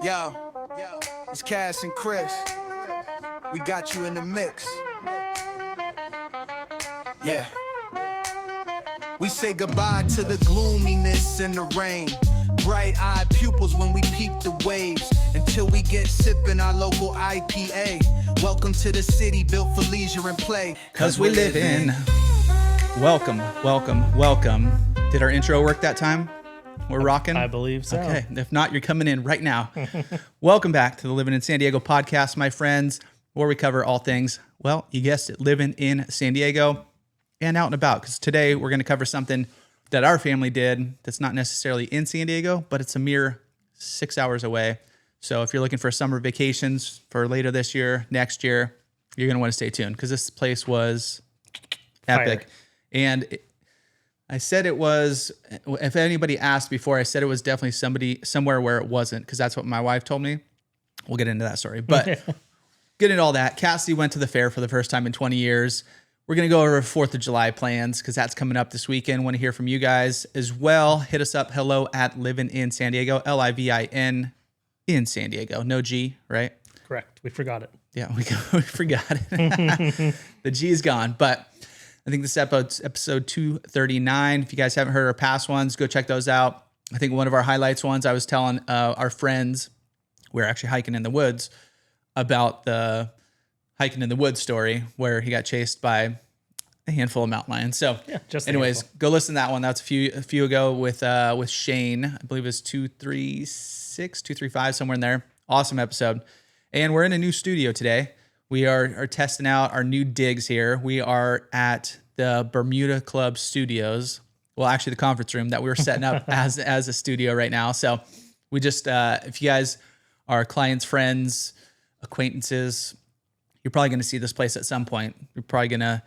Yo, it's Cass and Chris. We got you in the mix. Yeah. We say goodbye to the gloominess and the rain. Bright-eyed pupils when we peep the waves. Until we get sipping our local IPA. Welcome to the city built for leisure and play. Cause we live in. Welcome. Did our intro work that time? We're rocking? I believe so. Okay. If not, you're coming in right now. Welcome back to the Livin in San Diego podcast, my friends, where we cover all things, well, you guessed it, living in San Diego and out and about. Because today we're going to cover something that our family did that's not necessarily in San Diego, but it's a mere 6 hours away. So if you're looking for summer vacations for later this year, next year, you're going to want to stay tuned because this place was epic. Fire. And I said it was, if anybody asked before, I said it was definitely somewhere where it wasn't, because that's what my wife told me. We'll get into that story. But get into all that. Cassidy went to the fair for the first time in 20 years. We're going to go over 4th of July plans because that's coming up this weekend. Want to hear from you guys as well. Hit us up. Hello at Livin in San Diego. Livin in San Diego. No G, right? Correct. We forgot it. Yeah, we forgot it. The G is gone. But I think this is episode 239. If you guys haven't heard our past ones, go check those out. I think one of our highlights ones, I was telling our friends, we were actually hiking in the woods, about the hiking in the woods story where he got chased by a handful of mountain lions. So Yeah, just a anyways, handful. go listen to that one. That's a few ago with Shane. I believe it was 236, 235, somewhere in there. Awesome episode. And we're in a new studio today. We are testing out our new digs here. We are at the Bermuda Club Studios. Well, actually the conference room that we were setting up as a studio right now. So we just, if you guys are clients, friends, acquaintances, you're probably going to see this place at some point. You're probably going to,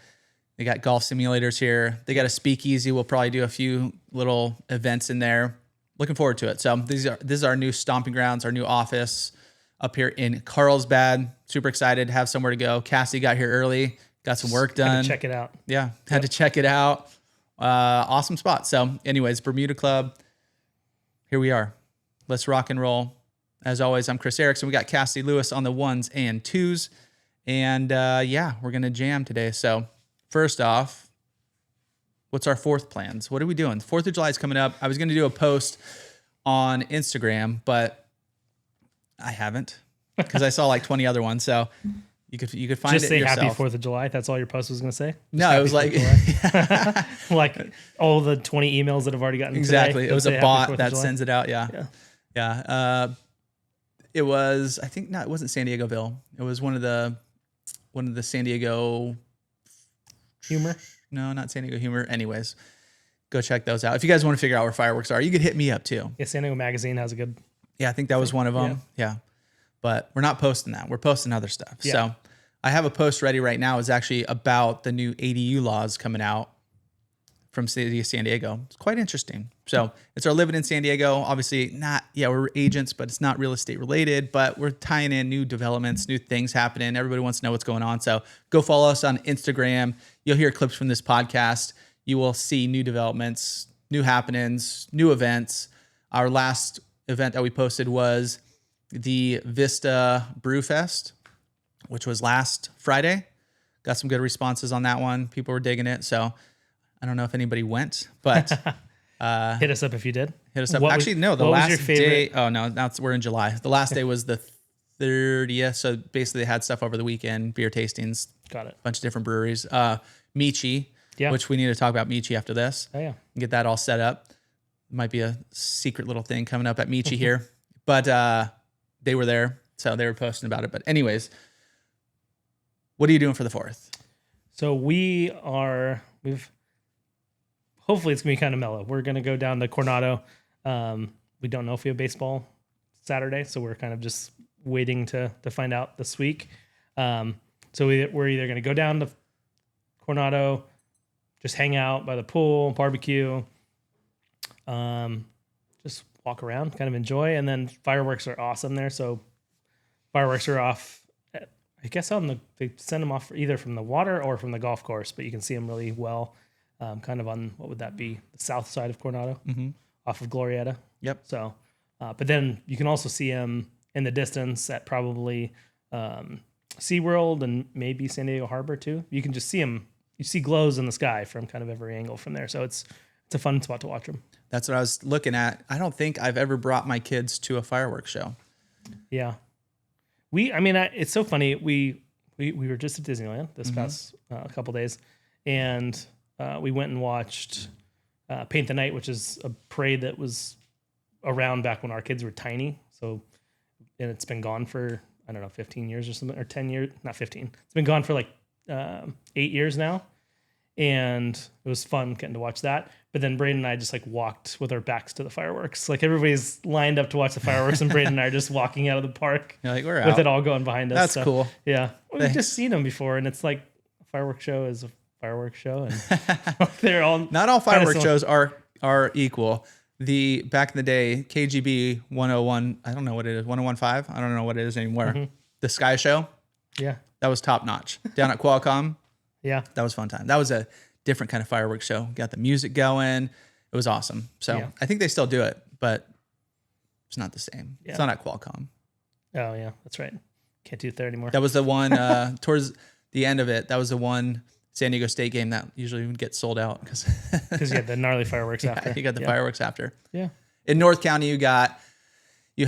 they got golf simulators here. They got a speakeasy. We'll probably do a few little events in there. Looking forward to it. So this is our new stomping grounds, our new office up here in Carlsbad. Super excited to have somewhere to go. Cassie got here early, got some work done. Had to check it out. Yeah, had to check it out. Awesome spot. So anyways, Bermuda Club, here we are. Let's rock and roll. As always, I'm Chris Erickson. We got Cassie Lewis on the ones and twos. And yeah, we're going to jam today. So first off, what's our 4th plans? What are we doing? 4th of July is coming up. I was going to do a post on Instagram, but I haven't, because I saw like 20 other ones. So you could find Just it say yourself. happy 4th of July. That's all your post was going to say? No, it was like, Like all the 20 emails that have already gotten exactly. today. It was Say a happy bot 4th of that July. sends it out. Yeah. It was, I think, no, it wasn't San Diegoville. It was one of the San Diego Humor. No, not San Diego Humor. Anyways, go check those out. If you guys want to figure out where fireworks are, you could hit me up too. Yeah, San Diego Magazine has a good... Yeah, I think that was one of them. Yeah. But we're not posting that. We're posting other stuff. Yeah. So I have a post ready right now. It's actually about the new ADU laws coming out from City of San Diego. It's quite interesting. So it's our Living in San Diego. Obviously we're agents, but it's not real estate related, but we're tying in new developments, new things happening. Everybody wants to know what's going on. So go follow us on Instagram. You'll hear clips from this podcast. You will see new developments, new happenings, new events. Our last event that we posted was the Vista Brew Fest, which was last Friday. Got some good responses on that one. People were digging it. So I don't know if anybody went, but Hit us up if you did. hit us up. What Actually, was- no, the what was last your favorite- day. Oh no, we're in July. The last day was the 30th. So basically they had stuff over the weekend, beer tastings, Got it. bunch of different breweries. Michi, Yeah. which we need to talk about Michi after this. Oh, yeah. Get that all set up. Might be a secret little thing coming up at Michi here, but they were there, so they were posting about it. But anyways, what are you doing for the 4th? So hopefully it's going to be kind of mellow. We're going to go down to Coronado. We don't know if we have baseball Saturday, so we're kind of just waiting to find out this week. So we're either going to go down to Coronado, just hang out by the pool, barbecue, just walk around, kind of enjoy. And then fireworks are awesome there. So fireworks are off, I guess they send them off either from the water or from the golf course, but you can see them really well. Kind of on, what would that be? The south side of Coronado, off of Glorieta. Yep. So, but then you can also see them in the distance at probably SeaWorld and maybe San Diego Harbor too. You can just see them. You see glows in the sky from kind of every angle from there. So it's a fun spot to watch them. That's what I was looking at. I don't think I've ever brought my kids to a fireworks show. Yeah. It's so funny. We were just at Disneyland this past couple days, and we went and watched Paint the Night, which is a parade that was around back when our kids were tiny. So, and it's been gone for, I don't know, 15 years or something, or 10 years, not 15. It's been gone for like 8 years now. And it was fun getting to watch that. But then Braden and I just like walked with our backs to the fireworks. Like everybody's lined up to watch the fireworks, and Braden and I are just walking out of the park. You're like, we're out. With it all going behind us. That's so, cool. Yeah. We've just seen them before, and it's like a fireworks show is a fireworks show. And they're all... Not all fireworks shows are equal. Back in the day, KGB 101, I don't know what it is, 1015? I don't know what it is anymore. The Sky Show. Yeah. That was top notch. Down at Qualcomm. Yeah. That was a fun time. That was a different kind of fireworks show. Got the music going. It was awesome. So I think they still do it, but it's not the same. Yeah. It's not at Qualcomm. Oh, yeah. That's right. Can't do it there anymore. That was the one towards the end of it. That was the one San Diego State game that usually would get sold out because you had the gnarly fireworks after. You got the fireworks after. Yeah. In North County, you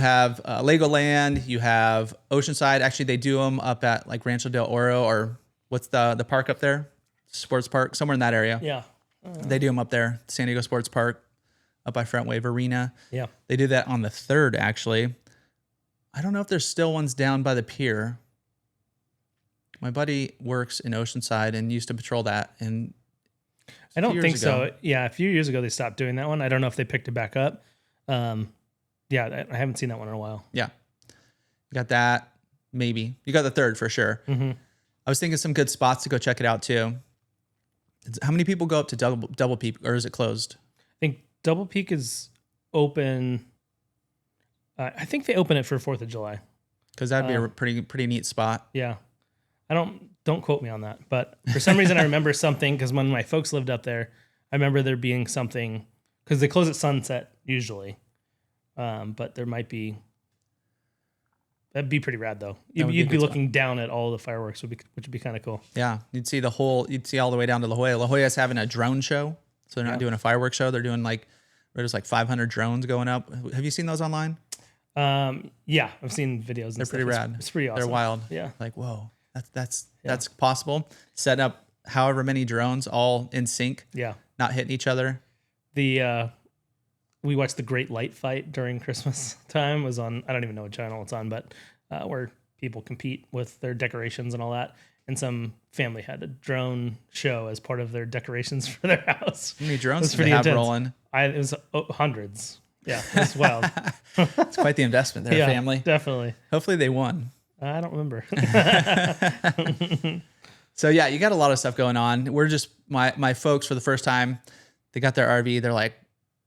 have Legoland, you have Oceanside. Actually, they do them up at like Rancho del Oro, or what's the park up there? Sports park, somewhere in that area. Yeah. They do them up there. San Diego Sports Park up by Front Wave Arena. Yeah. They do that on the 3rd, actually. I don't know if there's still ones down by the pier. My buddy works in Oceanside and used to patrol that. And I don't think so. Yeah, a few years ago they stopped doing that one. I don't know if they picked it back up. Yeah, I haven't seen that one in a while. Yeah. You got that, maybe. You got the 3rd for sure. Mm-hmm. I was thinking some good spots to go check it out too. How many people go up to Double Peak, or is it closed? I think Double Peak is open. I think they open it for 4th of July. Because that'd be a pretty neat spot. Yeah. Don't quote me on that, but for some reason I remember something, because when my folks lived up there, I remember there being something, because they close at sunset usually. But there might be, that'd be pretty rad though. You'd be looking down at all the fireworks, which would be kind of cool. Yeah. You'd see all the way down to La Jolla. La Jolla's having a drone show. So they're not doing a fireworks show. They're doing there's like 500 drones going up. Have you seen those online? Yeah, I've seen videos. They're pretty rad. It's pretty awesome. They're wild. Yeah. Like, whoa, that's possible. Setting up however many drones all in sync. Yeah. Not hitting each other. We watched the Great Light Fight during Christmas time. It was on, I don't even know what channel it's on, but where people compete with their decorations and all that. And some family had a drone show as part of their decorations for their house. How many drones do they have rolling? It was hundreds. Yeah, it was wild. It's quite the investment there, family. Definitely. Hopefully they won. I don't remember. So yeah, you got a lot of stuff going on. We're just, my folks for the first time, they got their RV. They're like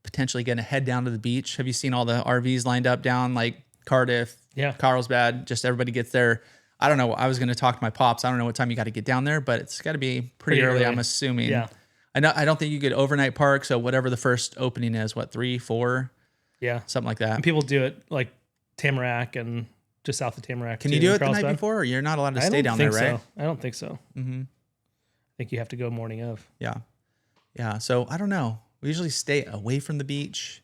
potentially going to head down to the beach. Have you seen all the RVs lined up down like Cardiff, Carlsbad? Just everybody gets there. I don't know. I was going to talk to my pops. I don't know what time you got to get down there, but it's got to be pretty early, I'm assuming. Yeah. I don't think you get overnight park. So whatever the first opening is, 3, 4? Yeah. Something like that. And people do it like Tamarack and just south of Tamarack. Can you do it the night before, or you're not allowed to stay down there, right? I don't think so. Mm-hmm. I think you have to go morning of. Yeah. Yeah. So I don't know. We usually stay away from the beach,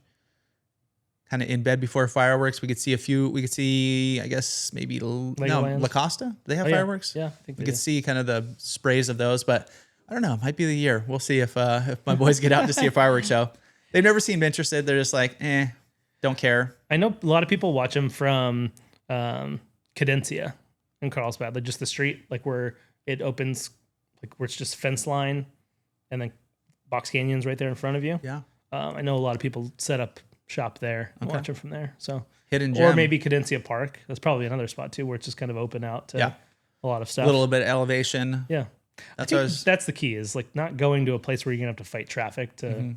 kind of in bed before fireworks. We could see, I guess, maybe La Costa. Do they have fireworks? Yeah. I think we could see kind of the sprays of those, but I don't know. It might be the year. We'll see if my boys get out to see a fireworks show. They've never seemed interested. They're just like, don't care. I know a lot of people watch them from Cadencia in Carlsbad, like just the street, like where it opens, like where it's just fence line, and then Box Canyon's right there in front of you. Yeah. I know a lot of people set up shop there and watch them from there. So hidden gem. Or maybe Cadencia Park. That's probably another spot too, where it's just kind of open out to a lot of stuff. A little bit of elevation. Yeah. That's the key, is like not going to a place where you're gonna have to fight traffic to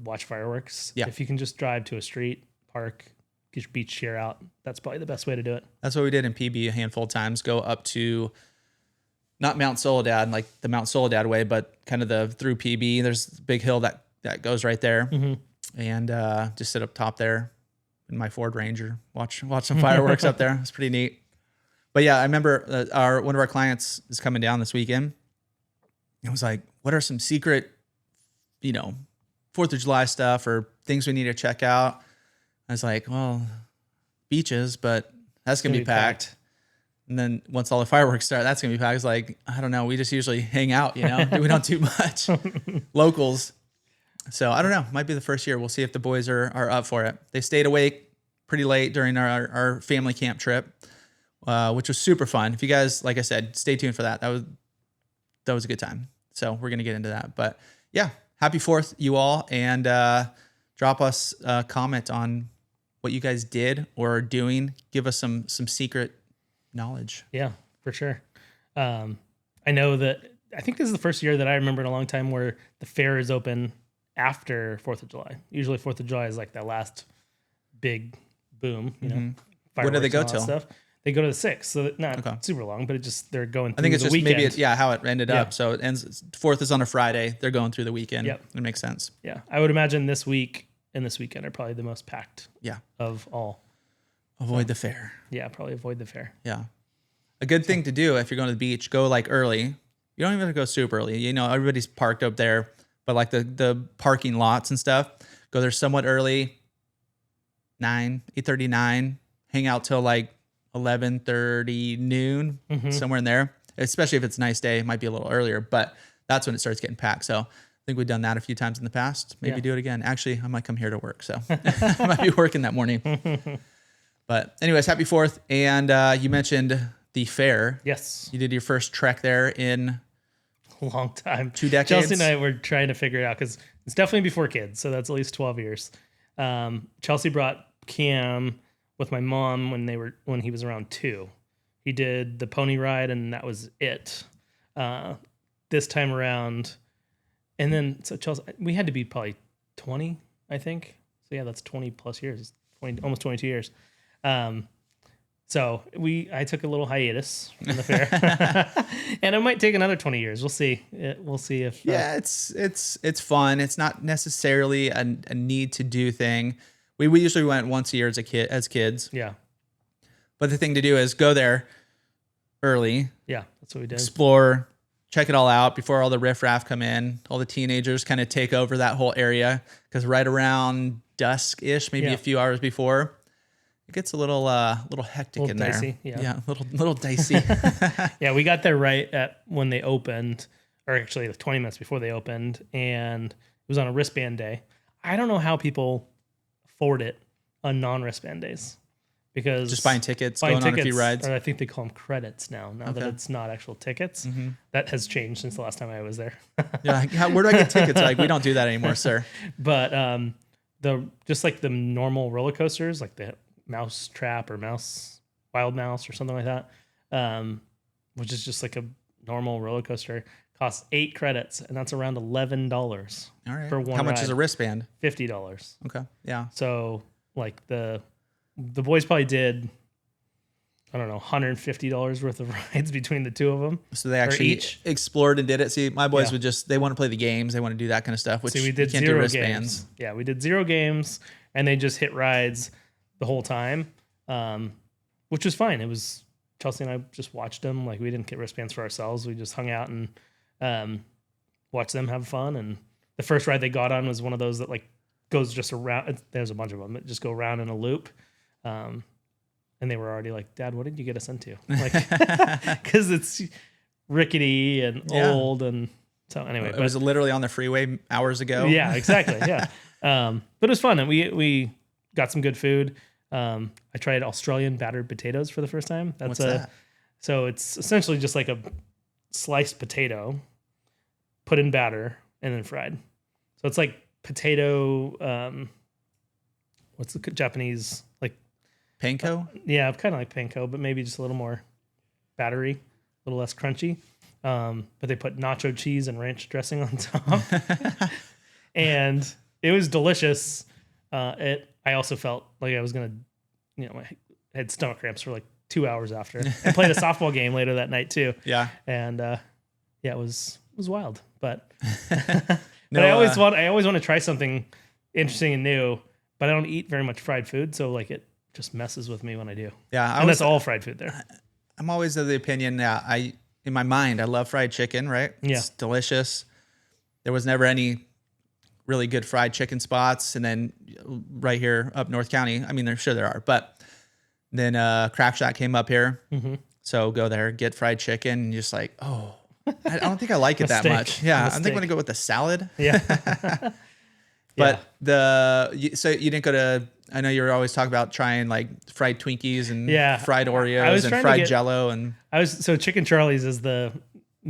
watch fireworks. Yeah. If you can just drive to a street, park, get your beach chair out, that's probably the best way to do it. That's what we did in PB a handful of times. Go up to not Mount Soledad, like the Mount Soledad way, but kind of through PB. There's a big hill that goes right there, and just sit up top there. in my Ford Ranger, watch some fireworks up there. It's pretty neat. But yeah, I remember one of our clients is coming down this weekend. It was like, what are some secret, 4th of July stuff or things we need to check out? I was like, well, beaches, but that's going to be packed. And then once all the fireworks start, that's going to be packed. It's like, I don't know. We just usually hang out, we don't do much. Locals. So I don't know. Might be the first year. We'll see if the boys are up for it. They stayed awake pretty late during our family camp trip, which was super fun. If you guys, like I said, stay tuned for that. That was a good time. So we're going to get into that. But yeah, happy 4th, you all. And drop us a comment on what you guys did or are doing. Give us some secret knowledge. Yeah, for sure. I know that I think this is the first year that I remember in a long time where the fair is open after 4th of July. Usually 4th of July is like that last big boom, What do they go till? Stuff. They go to the 6th, so not super long, but they're going through I think it's the just weekend. maybe how it ended up. So it ends, 4th is on a Friday. They're going through the weekend. Yep. It makes sense. Yeah. I would imagine this week and this weekend are probably the most packed of all. Avoid the fair. Yeah, probably avoid the fair. Yeah. A good thing to do if you're going to the beach, go like early. You don't even have to go super early. Everybody's parked up there, but like the parking lots and stuff, go there somewhat early, 8:30, 9, hang out till like 11:30, noon, somewhere in there. Especially if it's a nice day, it might be a little earlier, but that's when it starts getting packed. So I think we've done that a few times in the past. Maybe do it again. Actually, I might come here to work, so I might be working that morning. But anyways, happy 4th. And you mentioned the fair. Yes. You did your first trek there in a long time. 2 decades. Chelsea and I were trying to figure it out because it's definitely before kids. So that's at least 12 years. Chelsea brought Cam with my mom when he was around 2. He did the pony ride and that was it. This time around. And then, so Chelsea, we had to be probably 20, I think. So yeah, that's 20 plus years, almost 22 years. So I took a little hiatus from the fair, and it might take another 20 years. We'll see. We'll see if. Yeah, it's fun. It's not necessarily a need to do thing. We usually went once a year as kids. Yeah. But the thing to do is go there early. Yeah, that's what we did. Explore, check it all out before all the riffraff come in. All the teenagers kind of take over that whole area because right around dusk-ish, maybe a few hours before, it gets a little hectic in dicey, there. Yeah, little dicey. Yeah, we got there right at when they opened, or actually 20 minutes before they opened, and it was on a wristband day. I don't know how people afford it on non-wristband days because just buying tickets, going on a few rides. Or I think they call them credits now that it's not actual tickets. That has changed since the last time I was there. Yeah, where do I get tickets? Like, we don't do that anymore, sir. But just like the normal roller coasters, like the Mouse Trap or Wild Mouse or something like that, which is just like a normal roller coaster, costs 8 credits, and that's around $11 All right. for one How much ride. is a wristband? $50. Okay. Yeah. So like the boys probably did, I don't know, $150 worth of rides between the two of them. So they actually explored and did it. See, my boys would they want to play the games. They want to do that kind of stuff, which we did you can't do wristbands. Games. Yeah, we did 0 games, and they just hit rides the whole time, which was fine. It was Chelsea and I just watched them. Like, we didn't get wristbands for ourselves. We just hung out and watched them have fun. And the first ride they got on was one of those that like goes just around. There's a bunch of them that just go around in a loop. And they were already like, "Dad, what did you get us into?" Like, because it's rickety and old, and so anyway. It was literally on the freeway hours ago. Yeah, exactly. Yeah, but it was fun, and we got some good food. I tried Australian battered potatoes for the first time. What's that? So it's essentially just like a sliced potato put in batter and then fried. So it's like potato. What's the Japanese like? Panko? Yeah, kind of like panko, but maybe just a little more battery, a little less crunchy. But they put nacho cheese and ranch dressing on top. And it was delicious. I also felt like I was going to, I had stomach cramps for like 2 hours after. I played a softball game later that night too. Yeah. And it was wild. But, but I always want to try something interesting and new. but I don't eat very much fried food, so like it just messes with me when I do. Yeah, And that's all fried food there. I'm always of the opinion that in my mind, I love fried chicken, right? Yeah. It's delicious. There was never any really good fried chicken spots. And then right here up North County, I mean, there are, but then Crack Shack came up here. Mm-hmm. So go there, get fried chicken, and just like, oh, I don't think I like it that Mistake. much. Yeah, I think I'm Mistake. going to go with the salad. Yeah. But so you didn't go to, I know you were always talking about trying like fried Twinkies and fried Oreos and fried Jello. And so Chicken Charlie's is the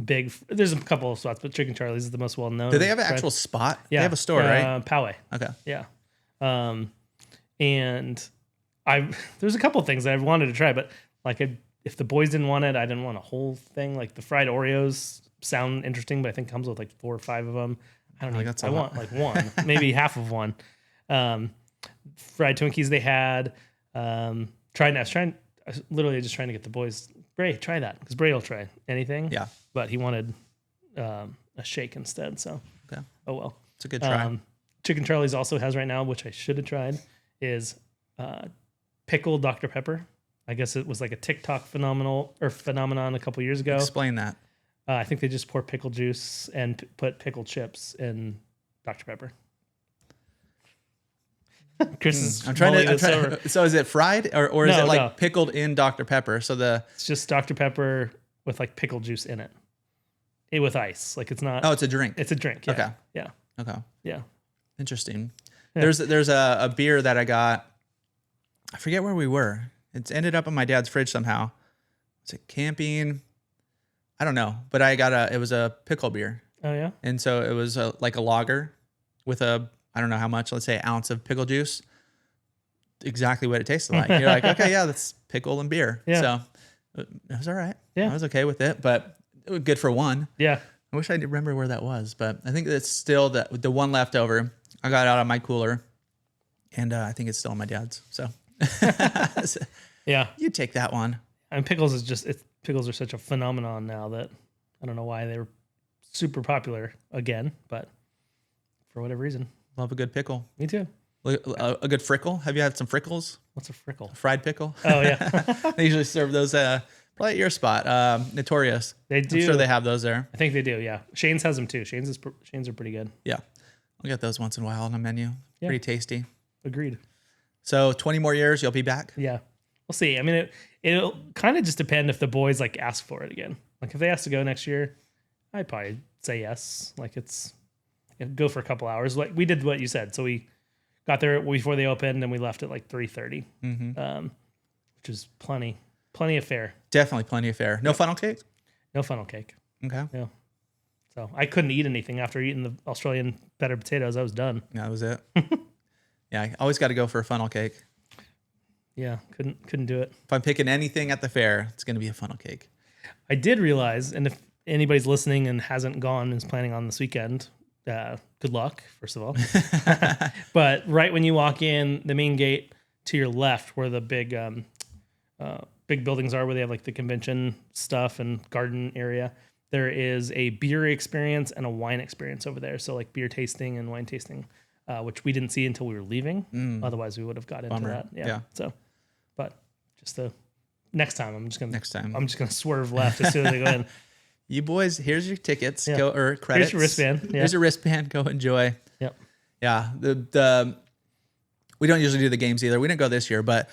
big, there's a couple of spots, but Chicken Charlie's is the most well known. do they have an actual spot? Yeah. They have a store, right? Poway. Okay. Yeah. And there's a couple of things that I've wanted to try, but like if the boys didn't want it, I didn't want a whole thing. Like the fried Oreos sound interesting, but I think it comes with like 4 or 5 of them. I don't know. I want like one, maybe half of one. Fried Twinkies they had. I was literally just trying to get the boys. Bray, try that, because Bray will try anything. Yeah. But he wanted a shake instead. So Okay. Oh well. It's a good try. Chicken Charlie's also has right now, which I should have tried, is pickled Dr. Pepper. I guess it was like a TikTok phenomenon a couple years ago. Explain that. I think they just pour pickle juice and put pickled chips in Dr. Pepper. Chris is I'm trying to. So is it fried or is it like pickled in Dr. Pepper? So it's just Dr. Pepper with like pickle juice in it. With ice. Like it's not. Oh, it's a drink. It's a drink. Yeah. Okay. Yeah. Okay. Yeah. Interesting. Yeah. There's a beer that I got. I forget where we were. It's ended up in my dad's fridge somehow. Was it camping? I don't know, but it was a pickle beer. Oh yeah. And so it was like a lager with I don't know how much, let's say an ounce of pickle juice. Exactly what it tasted like. You're like, okay, yeah, that's pickle and beer. Yeah. So it was all right. Yeah. I was okay with it, but it was good for one. Yeah. I wish I did remember where that was, but I think it's still the one left over. I got out of my cooler, and I think it's still in my dad's. So yeah, you take that one. And pickles pickles are such a phenomenon now that I don't know why they were super popular again, but for whatever reason. Love a good pickle. Me too. A good frickle. Have you had some frickles? What's a frickle? Fried pickle. Oh yeah. They usually serve those probably at your spot. Notorious. They do. I'm sure they have those there. I think they do. Yeah. Shane's has them too. Shane's are pretty good. Yeah. I'll get those once in a while on a menu. Yeah. Pretty tasty. Agreed. So 20 more years, you'll be back? Yeah. We'll see. I mean, it'll kind of just depend if the boys like ask for it again. Like if they ask to go next year, I'd probably say yes. Like go for a couple hours. Like we did what you said. So we got there before they opened and we left at like 3:30, which is plenty of fare. Definitely plenty of fare. No funnel cake? No funnel cake. Okay. Yeah. So I couldn't eat anything after eating the Australian battered potatoes. I was done. That was it. Yeah, I always got to go for a funnel cake. Yeah, couldn't do it. If I'm picking anything at the fair, it's going to be a funnel cake. I did realize, and if anybody's listening and hasn't gone and is planning on this weekend, good luck, first of all. But right when you walk in the main gate to your left, where the big buildings are, where they have like the convention stuff and garden area, there is a beer experience and a wine experience over there. So like beer tasting and wine tasting, which we didn't see until we were leaving. Otherwise, we would have got into that. Yeah. So, but just the next time, I'm just gonna swerve left as soon as I go in. You boys, here's your tickets. Yeah. Go or credits. Here's your wristband. Yeah. Here's your wristband. Go enjoy. Yep. Yeah. We don't usually do the games either. We didn't go this year, but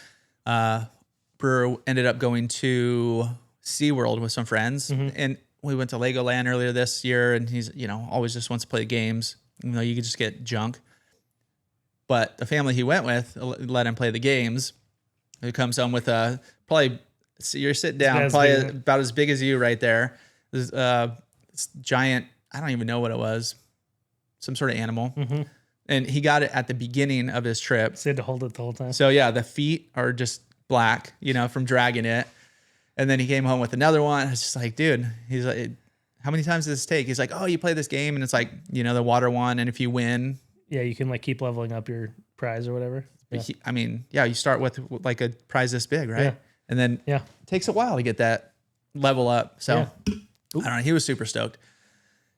Brewer ended up going to SeaWorld with some friends, and we went to Legoland earlier this year. And he's always just wants to play the games. You could just get junk. But the family he went with let him play the games. He comes home with probably you're sitting down, probably about as big as you right there. This giant, I don't even know what it was, some sort of animal. And he got it at the beginning of his trip. So he had to hold it the whole time. So yeah, the feet are just black, from dragging it. And then he came home with another one. It's just like, dude, he's like, how many times does this take? He's like, oh, you play this game and it's like, the water one. And if you win. Yeah, you can like keep leveling up your prize or whatever. Yeah. You start with like a prize this big, right? Yeah. And then it takes a while to get that level up. So I don't know. He was super stoked.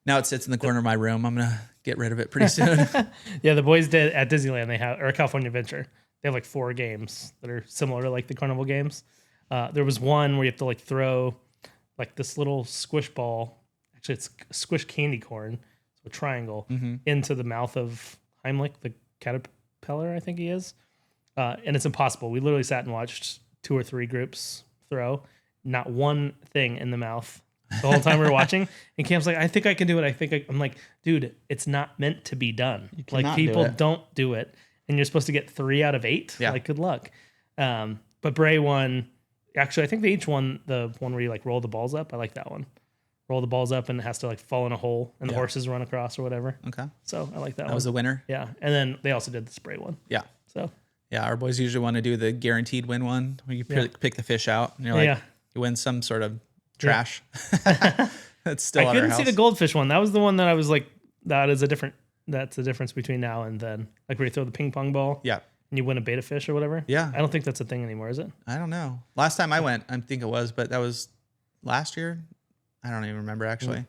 Now it sits in the corner of my room. I'm going to get rid of it pretty soon. Yeah, the boys did at Disneyland. They have, or California Adventure. They have like 4 games that are similar to like the carnival games. There was one where you have to like throw like this little squish ball. Actually, it's squish candy corn, so a triangle, into the mouth of Heimlich, the caterpillar, I think he is. And it's impossible. We literally sat and watched 2 or 3 groups throw. Not one thing in the mouth the whole time we were watching. And Cam's like, I think I can do it. I'm like, dude, it's not meant to be done. Like, people don't do it. And you're supposed to get 3 out of 8. Yeah. Like, good luck. But Bray won. Actually, I think they each won the one where you like roll the balls up. I like that one. Roll the balls up and it has to like fall in a hole and the horses run across or whatever. Okay. So I like that one. That was the winner. Yeah. And then they also did the spray one. Yeah. So yeah, our boys usually want to do the guaranteed win one where you pick the fish out and you're like, you win some sort of trash. That's still I couldn't see the goldfish one. That was the one that I was like, that's the difference between now and then. Like where you throw the ping pong ball. Yeah. And you win a beta fish or whatever. Yeah. I don't think that's a thing anymore, is it? I don't know. Last time I went, I think it was, but that was last year. I don't even remember actually.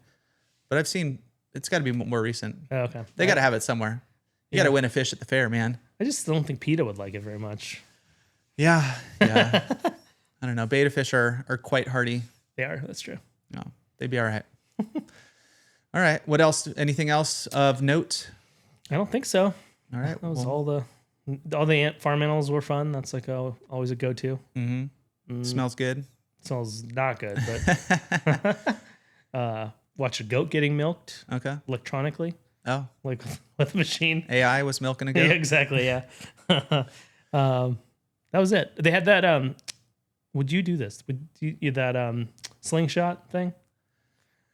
But I've seen, it's got to be more recent. Oh, okay. They got to have it somewhere. You got to win a fish at the fair, man. I just don't think PETA would like it very much. Yeah. Yeah. I don't know. Beta fish are quite hardy. They are. That's true. No, they'd be all right. All right. What else? Anything else of note? I don't think so. All right. That was all the farm animals were fun. That's like always a go-to. Smells good. Smells not good, but watch a goat getting milked electronically. Oh, like with a machine. AI was milking a goat. Yeah, exactly. Yeah. That was it. They had that. Would you do this? Would you that slingshot thing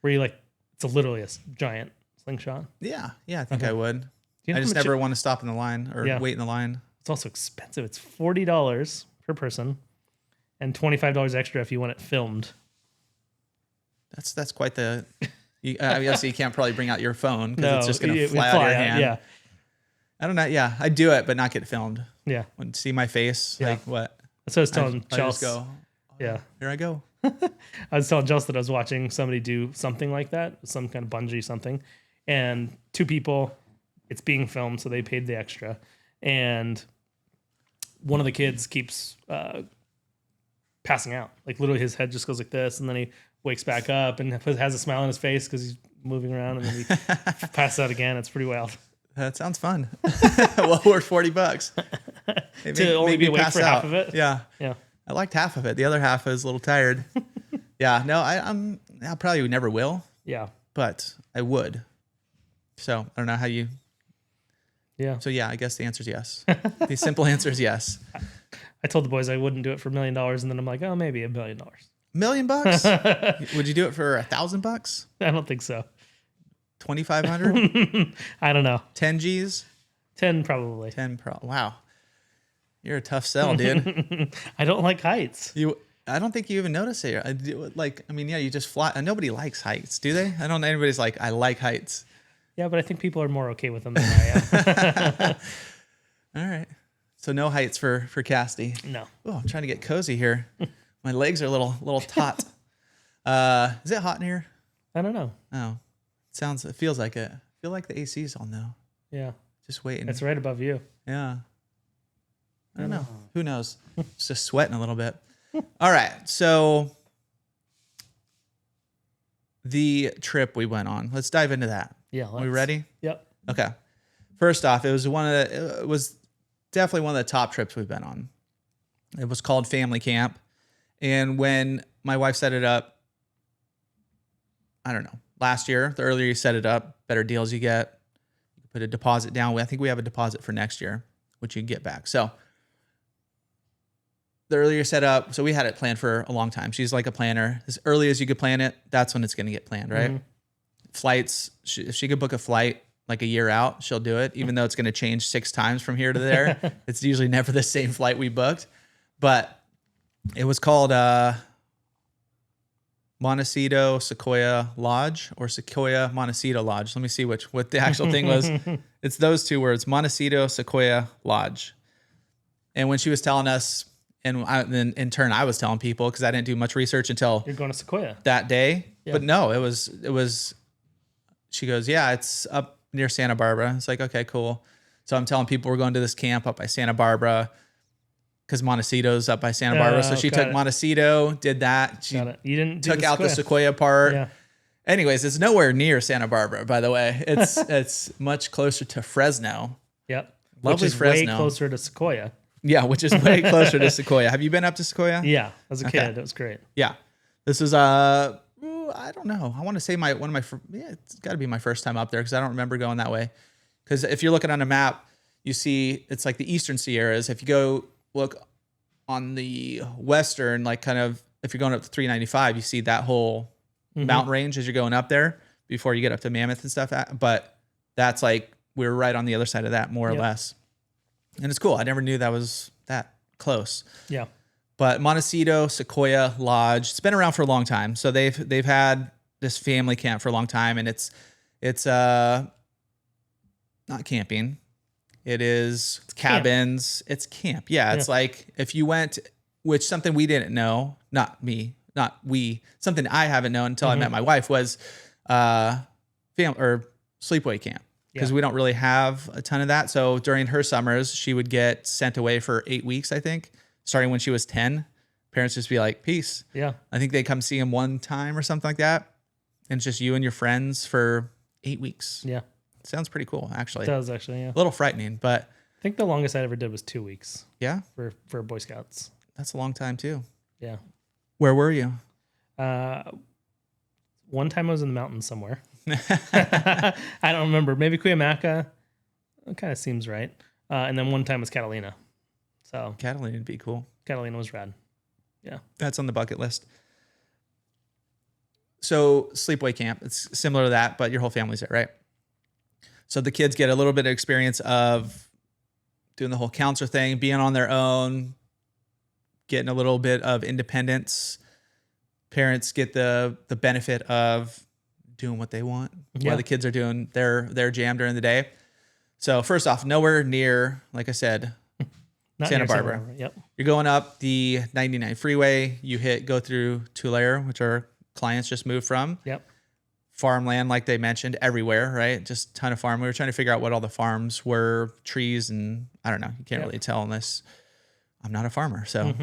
where you like it's literally a giant slingshot? Yeah. Yeah. I think I would. You know I just never want to stop in the line or wait in the line. It's also expensive. It's $40 per person and $25 extra if you want it filmed. That's quite the. Obviously, you can't probably bring out your phone because it's just going to fly out of your hand. Yeah. I don't know. Yeah, I'd do it, but not get filmed. Yeah. When see my face, like what? That's what I was telling I just go. Yeah. Here I go. I was telling Chelsea that I was watching somebody do something like that, some kind of bungee something, and 2 people. It's being filmed, so they paid the extra, and one of the kids keeps passing out. Like literally, his head just goes like this, and then he wakes back up and has a smile on his face because he's moving around, and then he passes out again. It's pretty wild. That sounds fun. Well, worth $40. To only be awake for half of it. Yeah. Yeah. I liked half of it. The other half is a little tired. Yeah. No, I probably never will. Yeah. But I would. So I don't know how you. Yeah. So yeah, I guess the answer is yes. The simple answer is yes. I told the boys I wouldn't do it for $1 million, and then I'm like, oh, maybe $1 billion. $1 million? Would you do it for $1,000? I don't think so. 2,500? I don't know. 10 G's? 10 probably. 10 Wow. You're a tough sell, dude. I don't like heights. I don't think you even notice it. You just fly. Nobody likes heights, do they? I don't know anybody's like, I like heights. Yeah, but I think people are more okay with them than I am. All right. So no heights for Cassidy. No. Oh, I'm trying to get cozy here. My legs are a little taut. Is it hot in here? I don't know. Oh, it feels like it. I feel like the AC's on though. Yeah. Just waiting. It's right above you. Yeah. I don't know. Who knows? It's just sweating a little bit. All right. So the trip we went on, let's dive into that. Yeah. Are we ready? Yep. Okay. First off, it was definitely one of the top trips we've been on. It was called Family Camp. And when my wife set it up, I don't know, last year, the earlier you set it up, better deals you get. You put a deposit down. I think we have a deposit for next year, which you can get back. So the earlier you set up, so we had it planned for a long time. She's like a planner. As early as you could plan it, that's when it's going to get planned, right? Mm-hmm. Flights, if she could book a flight like a year out, she'll do it, even though it's going to change 6 times from here to there. It's usually never the same flight we booked. But it was called Montecito Sequoia Lodge or Sequoia Montecito Lodge. Let me see what the actual thing was. It's those 2 words, Montecito Sequoia Lodge. And when she was telling us, and then in turn I was telling people because I didn't do much research until you're going to Sequoia that day. Yeah. But no, it was. she goes, yeah, it's up near Santa Barbara. It's like, okay, cool. So I'm telling people we're going to this camp up by Santa Barbara because Montecito's up by Santa Barbara. So she took Montecito, did that. She Got it. You didn't do took the out the Sequoia. Sequoia part. Yeah. Anyways, it's nowhere near Santa Barbara, by the way. It's much closer to Fresno. Yep. Lovely Which is Fresno. way closer to Sequoia. Yeah, which is way closer to Sequoia. Have you been up to Sequoia? Yeah. As a kid, it was great. Yeah. This is I don't know. I want to say it's got to be my first time up there because I don't remember going that way. Because if you're looking on a map, you see it's like the Eastern Sierras. If you go look on the Western, like kind of if you're going up to 395, you see that whole mountain range as you're going up there before you get up to Mammoth and stuff. But that's like we're right on the other side of that, more or less. And it's cool. I never knew that was that close. Yeah. But Montecito Sequoia Lodge, it's been around for a long time. So they've had this family camp for a long time, and it's not camping. It's cabins. Camp. It's camp. Yeah, it's like if you went, which something we didn't know, something I haven't known until I met my wife was sleepaway camp. Because we don't really have a ton of that. So during her summers, she would get sent away for 8 weeks, I think, starting when she was 10. Parents just be like, peace. Yeah. I think they come see him one time or something like that. And it's just you and your friends for 8 weeks. Yeah. Sounds pretty cool, actually. It does, actually, yeah. A little frightening, but... I think the longest I ever did was 2 weeks. Yeah? For Boy Scouts. That's a long time, too. Yeah. Where were you? One time I was in the mountains somewhere. I don't remember. Maybe Cuyamaca. It kind of seems right. And then one time was Catalina. So Catalina would be cool. Catalina was rad. Yeah. That's on the bucket list. So sleepaway camp, it's similar to that, but your whole family's there, right? So the kids get a little bit of experience of doing the whole counselor thing, being on their own, getting a little bit of independence. Parents get the benefit of doing what they want while the kids are doing their jam during the day. So first off, nowhere near, like I said, Santa Barbara. Yep. You're going up the 99 freeway. You go through Tulare, which our clients just moved from. Yep. Farmland, like they mentioned, everywhere, right? Just a ton of farm. We were trying to figure out what all the farms were, trees, and I don't know. You can't really tell unless I'm not a farmer. So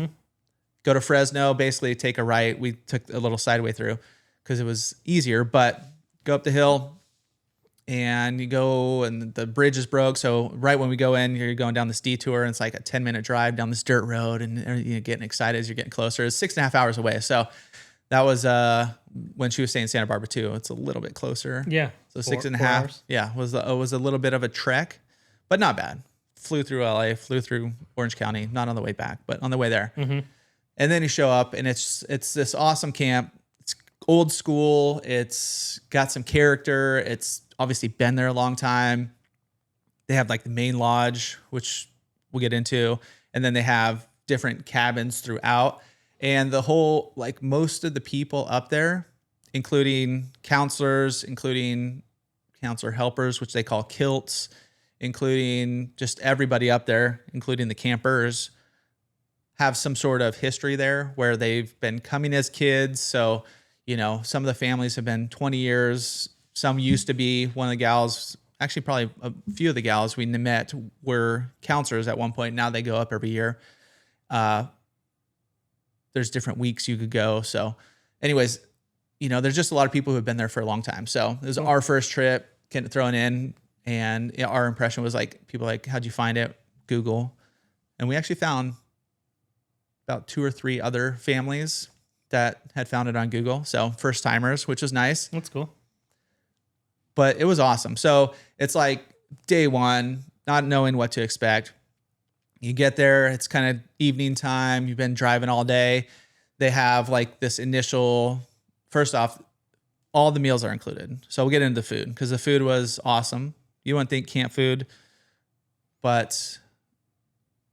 go to Fresno, basically take a right. We took a little sideway through because it was easier, but go up the hill and you go and the bridge is broke. So right when we go in, you're going down this detour and it's like a 10-minute drive down this dirt road and you're getting excited as you're getting closer. It's 6.5 hours away. So that was when she was saying Santa Barbara too. It's a little bit closer. Yeah. So 6.5 hours. Yeah. Was a little bit of a trek, but not bad. Flew through LA, flew through Orange County, not on the way back, but on the way there. And then you show up and it's this awesome camp. It's old school. It's got some character. It's obviously been there a long time. They have like the main lodge, which we'll get into. And then they have different cabins throughout. And the whole, like most of the people up there, including counselors, including counselor helpers, which they call kilts, including just everybody up there, including the campers, have some sort of history there where they've been coming as kids. So, you know, some of the families have been 20 years. Some used to be. One of the gals, actually probably a few of the gals we met were counselors at one point. Now they go up every year. There's different weeks you could go. So anyways, you know, there's just a lot of people who have been there for a long time. So it was our first trip, getting it thrown in. And our impression was like, people like, how'd you find it? Google. And we actually found about 2 or 3 other families that had found it on Google. So first timers, which was nice. That's cool. But it was awesome. So it's like day one, not knowing what to expect. You get there, it's kind of evening time. You've been driving all day. They have like this initial, first off, all the meals are included. So we'll get into the food because the food was awesome. You wouldn't think camp food, but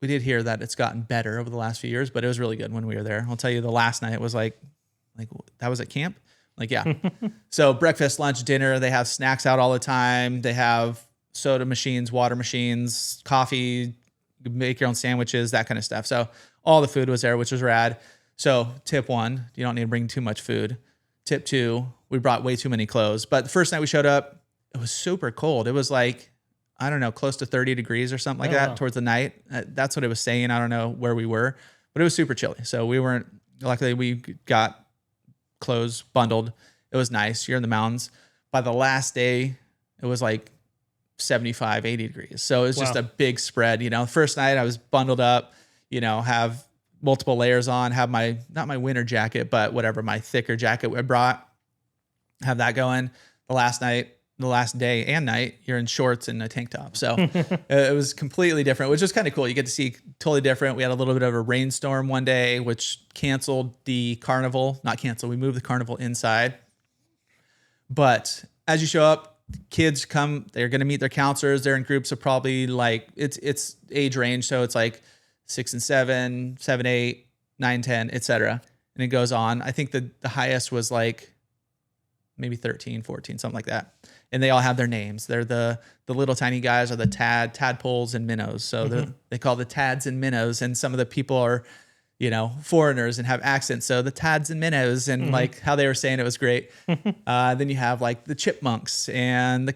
we did hear that it's gotten better over the last few years, but it was really good when we were there. I'll tell you the last night was like that was at camp. Like, yeah. So breakfast, lunch, dinner, they have snacks out all the time. They have soda machines, water machines, coffee, you can make your own sandwiches, that kind of stuff. So all the food was there, which was rad. So tip 1, you don't need to bring too much food. Tip 2, we brought way too many clothes. But the first night we showed up, it was super cold. It was like, I don't know, close to 30 degrees or something like Oh, that wow. towards the night. That's what it was saying. I don't know where we were, but it was super chilly. So luckily we got clothes bundled. It was nice. You're in the mountains. By the last day, it was like 75, 80 degrees. So it was just Wow. a big spread. First night I was bundled up, have multiple layers on, have not my winter jacket, but whatever, my thicker jacket I brought, have that going. The last day and night, you're in shorts and a tank top. So it was completely different, which was kind of cool. You get to see totally different. We had a little bit of a rainstorm one day, which canceled the carnival. Not canceled. We moved the carnival inside. But as you show up, kids come, they're going to meet their counselors. They're in groups of probably like, it's age range. So it's like 6 and 7, 7, 8, 9, 10, etc. And it goes on. I think the highest was like maybe 13, 14, something like that. And they all have their names. They're the little tiny guys are the tadpoles and minnows. So they call the tads and minnows. And some of the people are, foreigners and have accents. So the tads and minnows and like how they were saying it was great. Then you have like the chipmunks and the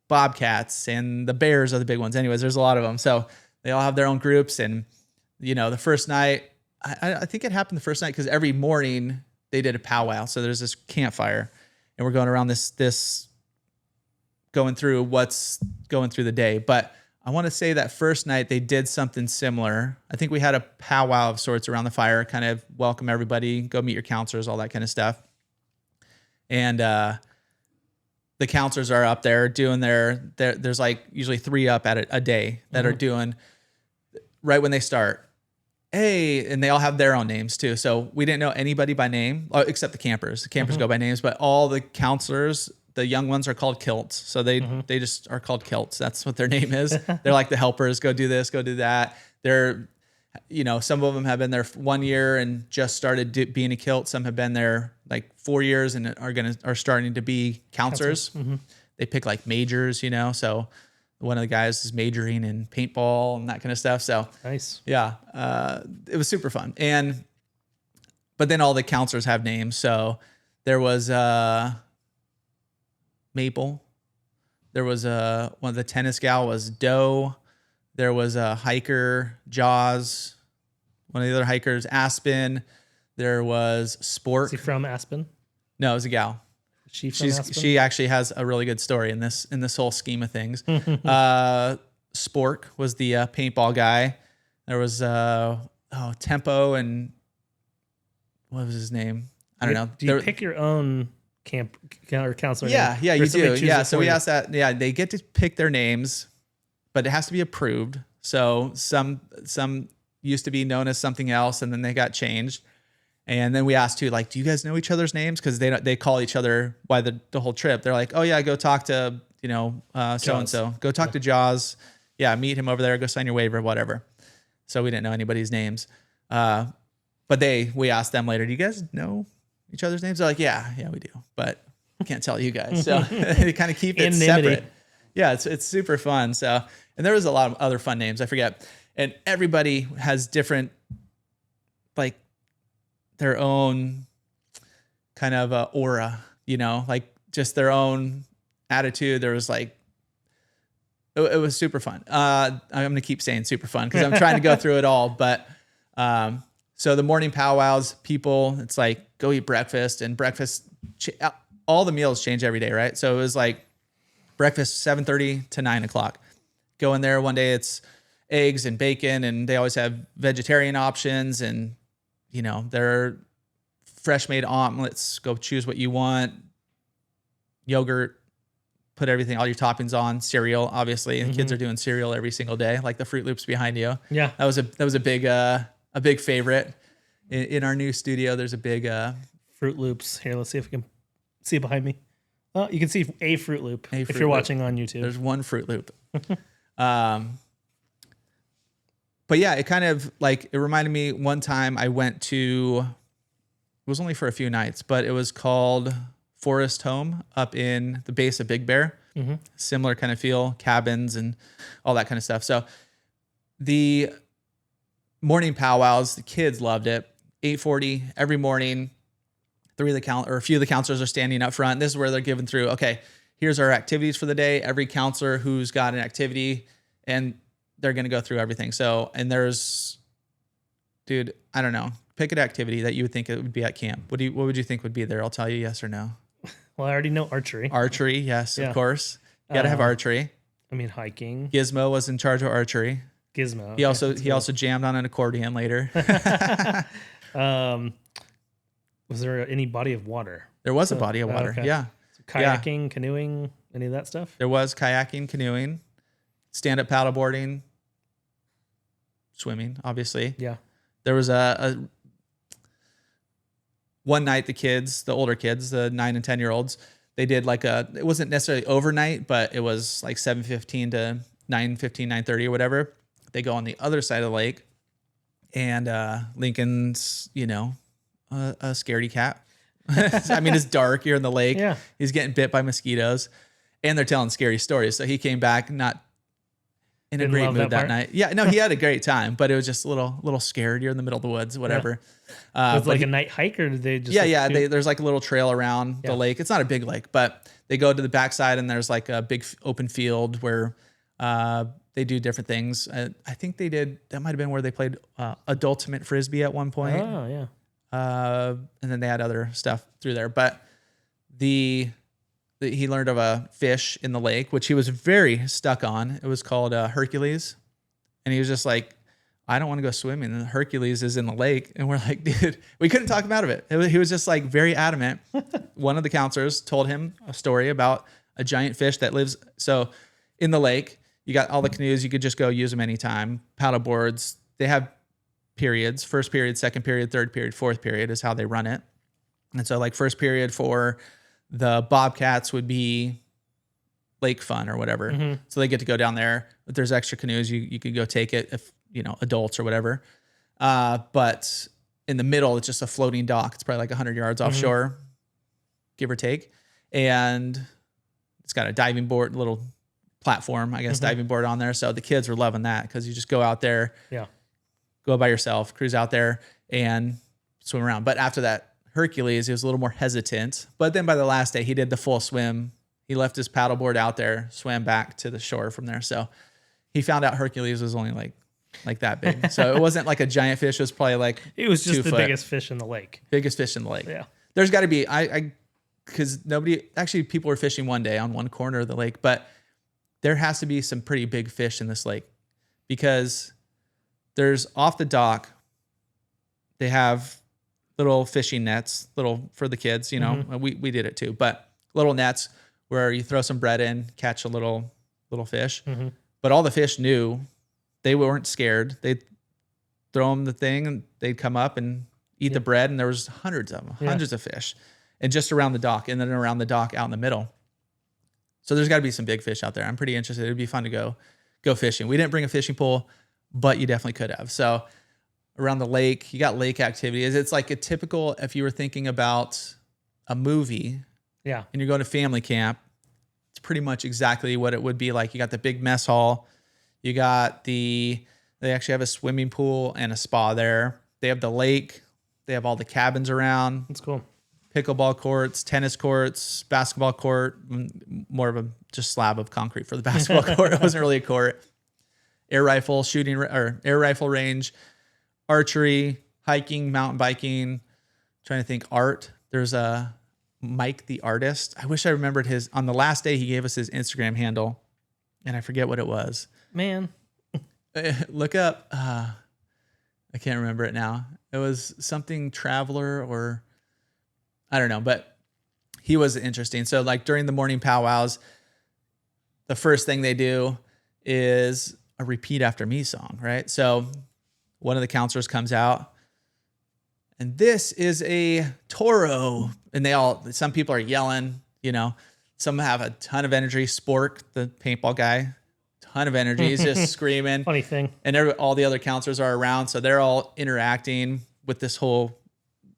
bobcats and the bears are the big ones. Anyways, there's a lot of them. So they all have their own groups. And, the first night, I think it happened the first night because every morning they did a powwow. So there's this campfire and we're going around this going through what's going through the day. But I want to say that first night they did something similar. I think we had a powwow of sorts around the fire, kind of welcome everybody, go meet your counselors, all that kind of stuff. And the counselors are up there doing there's like usually 3 up at a day that are doing right when they start. Hey, and they all have their own names too. So we didn't know anybody by name except the campers. The campers go by names, but all the counselors, the young ones are called kilts. So they just are called kilts. That's what their name is. They're like the helpers. Go do this, go do that. They're, some of them have been there 1 year and just started being a kilt. Some have been there like 4 years and are starting to be counselors. They pick like majors, So one of the guys is majoring in paintball and that kind of stuff. So Nice. yeah, it was super fun. But then all the counselors have names. So there was Maple. There was one of the tennis gal was Doe. There was a hiker, Jaws. One of the other hikers, Aspen. There was Spork. Is he from Aspen? No, it was a gal. Is she from Aspen? She actually has a really good story in this whole scheme of things. Spork was the paintball guy. There was Tempo and what was his name? I don't know. Do you pick your own camp or counselor? Yeah, name? yeah, Or you somebody do. chooses Yeah, it so for we you? asked that. Yeah, they get to pick their names, but it has to be approved. So some used to be known as something else, and then they got changed. And then we asked too, like, do you guys know each other's names? Because they call each other by the whole trip. They're like, oh yeah, go talk to so and so. Go talk to Jaws. Yeah, meet him over there. Go sign your waiver, whatever. So we didn't know anybody's names. But we asked them later, do you guys know each other's names? They're like, yeah, we do, but I can't tell you guys. So they kind of keep it Anonymity. separate. Yeah, it's super fun. So, and there was a lot of other fun names. I forget. And everybody has different, like their own kind of aura, like just their own attitude. There was like, it was super fun. I'm going to keep saying super fun because I'm trying to go through it all. But so the morning powwows, people, it's like go eat breakfast, and breakfast, all the meals change every day, right? So it was like breakfast 7:30 to 9 o'clock. Go in there one day, it's eggs and bacon, and they always have vegetarian options, and they're fresh made omelets. Go choose what you want. Yogurt. Put everything, all your toppings on. Cereal, obviously, and kids are doing cereal every single day, like the Fruit Loops behind you. Yeah, That was a big favorite in our new studio. There's a big Fruit Loops. Here, let's see if we can see it behind me. Oh, you can see a Fruit Loop if Fruit you're Loop. watching on YouTube. There's one Fruit Loop. But yeah, it kind of like, it reminded me one time I went to, it was only for a few nights, but it was called Forest Home up in the base of Big Bear. Similar kind of feel, cabins and all that kind of stuff. So the morning powwows, the kids loved it. 8:40 every morning. A few of the counselors are standing up front. This is where they're giving through, okay, here's our activities for the day. Every counselor who's got an activity, and they're going to go through everything. So, and there's, dude, I don't know. Pick an activity that you would think it would be at camp. What would you think would be there? I'll tell you yes or no. Well, I already know archery. Archery, yes, Yeah. of course. You got to have archery. I mean, hiking. Gizmo was in charge of archery. Gizmo. He also jammed on an accordion later. Was there any body of water? There was a body of water. Okay. Yeah. So kayaking, canoeing, any of that stuff? There was kayaking, canoeing, stand-up paddleboarding, swimming, obviously. Yeah. There was a one night the older kids, the 9 and 10-year-olds, they did it wasn't necessarily overnight, but it was like 7:15 to 9:15, 9:30 or whatever. They go on the other side of the lake, and Lincoln's, a scaredy cat. I mean, it's dark. You're in the lake. Yeah. He's getting bit by mosquitoes, and they're telling scary stories. So he came back not in a Didn't great love mood that that part? night. Yeah, no, he had a great time, but it was just a little scared. You're in the middle of the woods, whatever. Was it but like a night hike, or did they just? there's like a little trail around the lake. It's not a big lake, but they go to the backside, and there's like a big open field where they do different things. I think that might have been where they played adultimate frisbee at one point. Oh yeah. And then they had other stuff through there. But he learned of a fish in the lake, which he was very stuck on. It was called Hercules. And he was just like, I don't want to go swimming. And Hercules is in the lake. And we're like, dude, we couldn't talk him out of it. He was just like very adamant. One of the counselors told him a story about a giant fish that lives. So in the lake, you got all the canoes. You could just go use them anytime. Paddle boards. They have periods: first period, second period, third period, fourth period is how they run it. And so like first period for the Bobcats would be lake fun or whatever. Mm-hmm. So they get to go down there. If there's extra canoes, you could go take it if, adults or whatever. But in the middle, it's just a floating dock. It's probably like 100 yards offshore, give or take. And it's got a diving board, little platform, I guess, diving board on there. So the kids were loving that because you just go out there. Yeah. Go by yourself, cruise out there and swim around. But after that Hercules, he was a little more hesitant. But then by the last day, he did the full swim. He left his paddleboard out there, swam back to the shore from there. So he found out Hercules was only like that big. So it wasn't like a giant fish. It was probably like It was just 2 the foot. biggest fish in the lake. Biggest fish in the lake. Yeah. There's got to be, because people were fishing one day on one corner of the lake, but there has to be some pretty big fish in this lake because there's off the dock, they have little fishing nets, little for the kids, we did it too, but little nets where you throw some bread in, catch a little fish. But all the fish knew, they weren't scared. They'd throw them the thing and they'd come up and eat the bread. And there was hundreds of them, hundreds of fish, and just around the dock and then around the dock out in the middle. So there's got to be some big fish out there. I'm pretty interested. It'd be fun to go fishing. We didn't bring a fishing pole, but you definitely could have. So around the lake, you got lake activities. It's like a typical, if you were thinking about a movie Yeah. and you're going to family camp, it's pretty much exactly what it would be like. You got the big mess hall. You got they actually have a swimming pool and a spa there. They have the lake. They have all the cabins around. That's cool. Pickleball courts, tennis courts, basketball court, more of a just slab of concrete for the basketball court. It wasn't really a court. Air rifle range, archery, hiking, mountain biking. Trying to think art. There's a Mike the artist. I wish I remembered on the last day he gave us his Instagram handle and I forget what it was. Man. Look up. I can't remember it now. It was something traveler or I don't know, but he was interesting. So like during the morning powwows, the first thing they do is a repeat after me song, right? So one of the counselors comes out and this is a Toro. And some people are yelling, some have a ton of energy. Spork, the paintball guy, ton of energy. He's just screaming. Funny thing. And all the other counselors are around. So they're all interacting with this whole,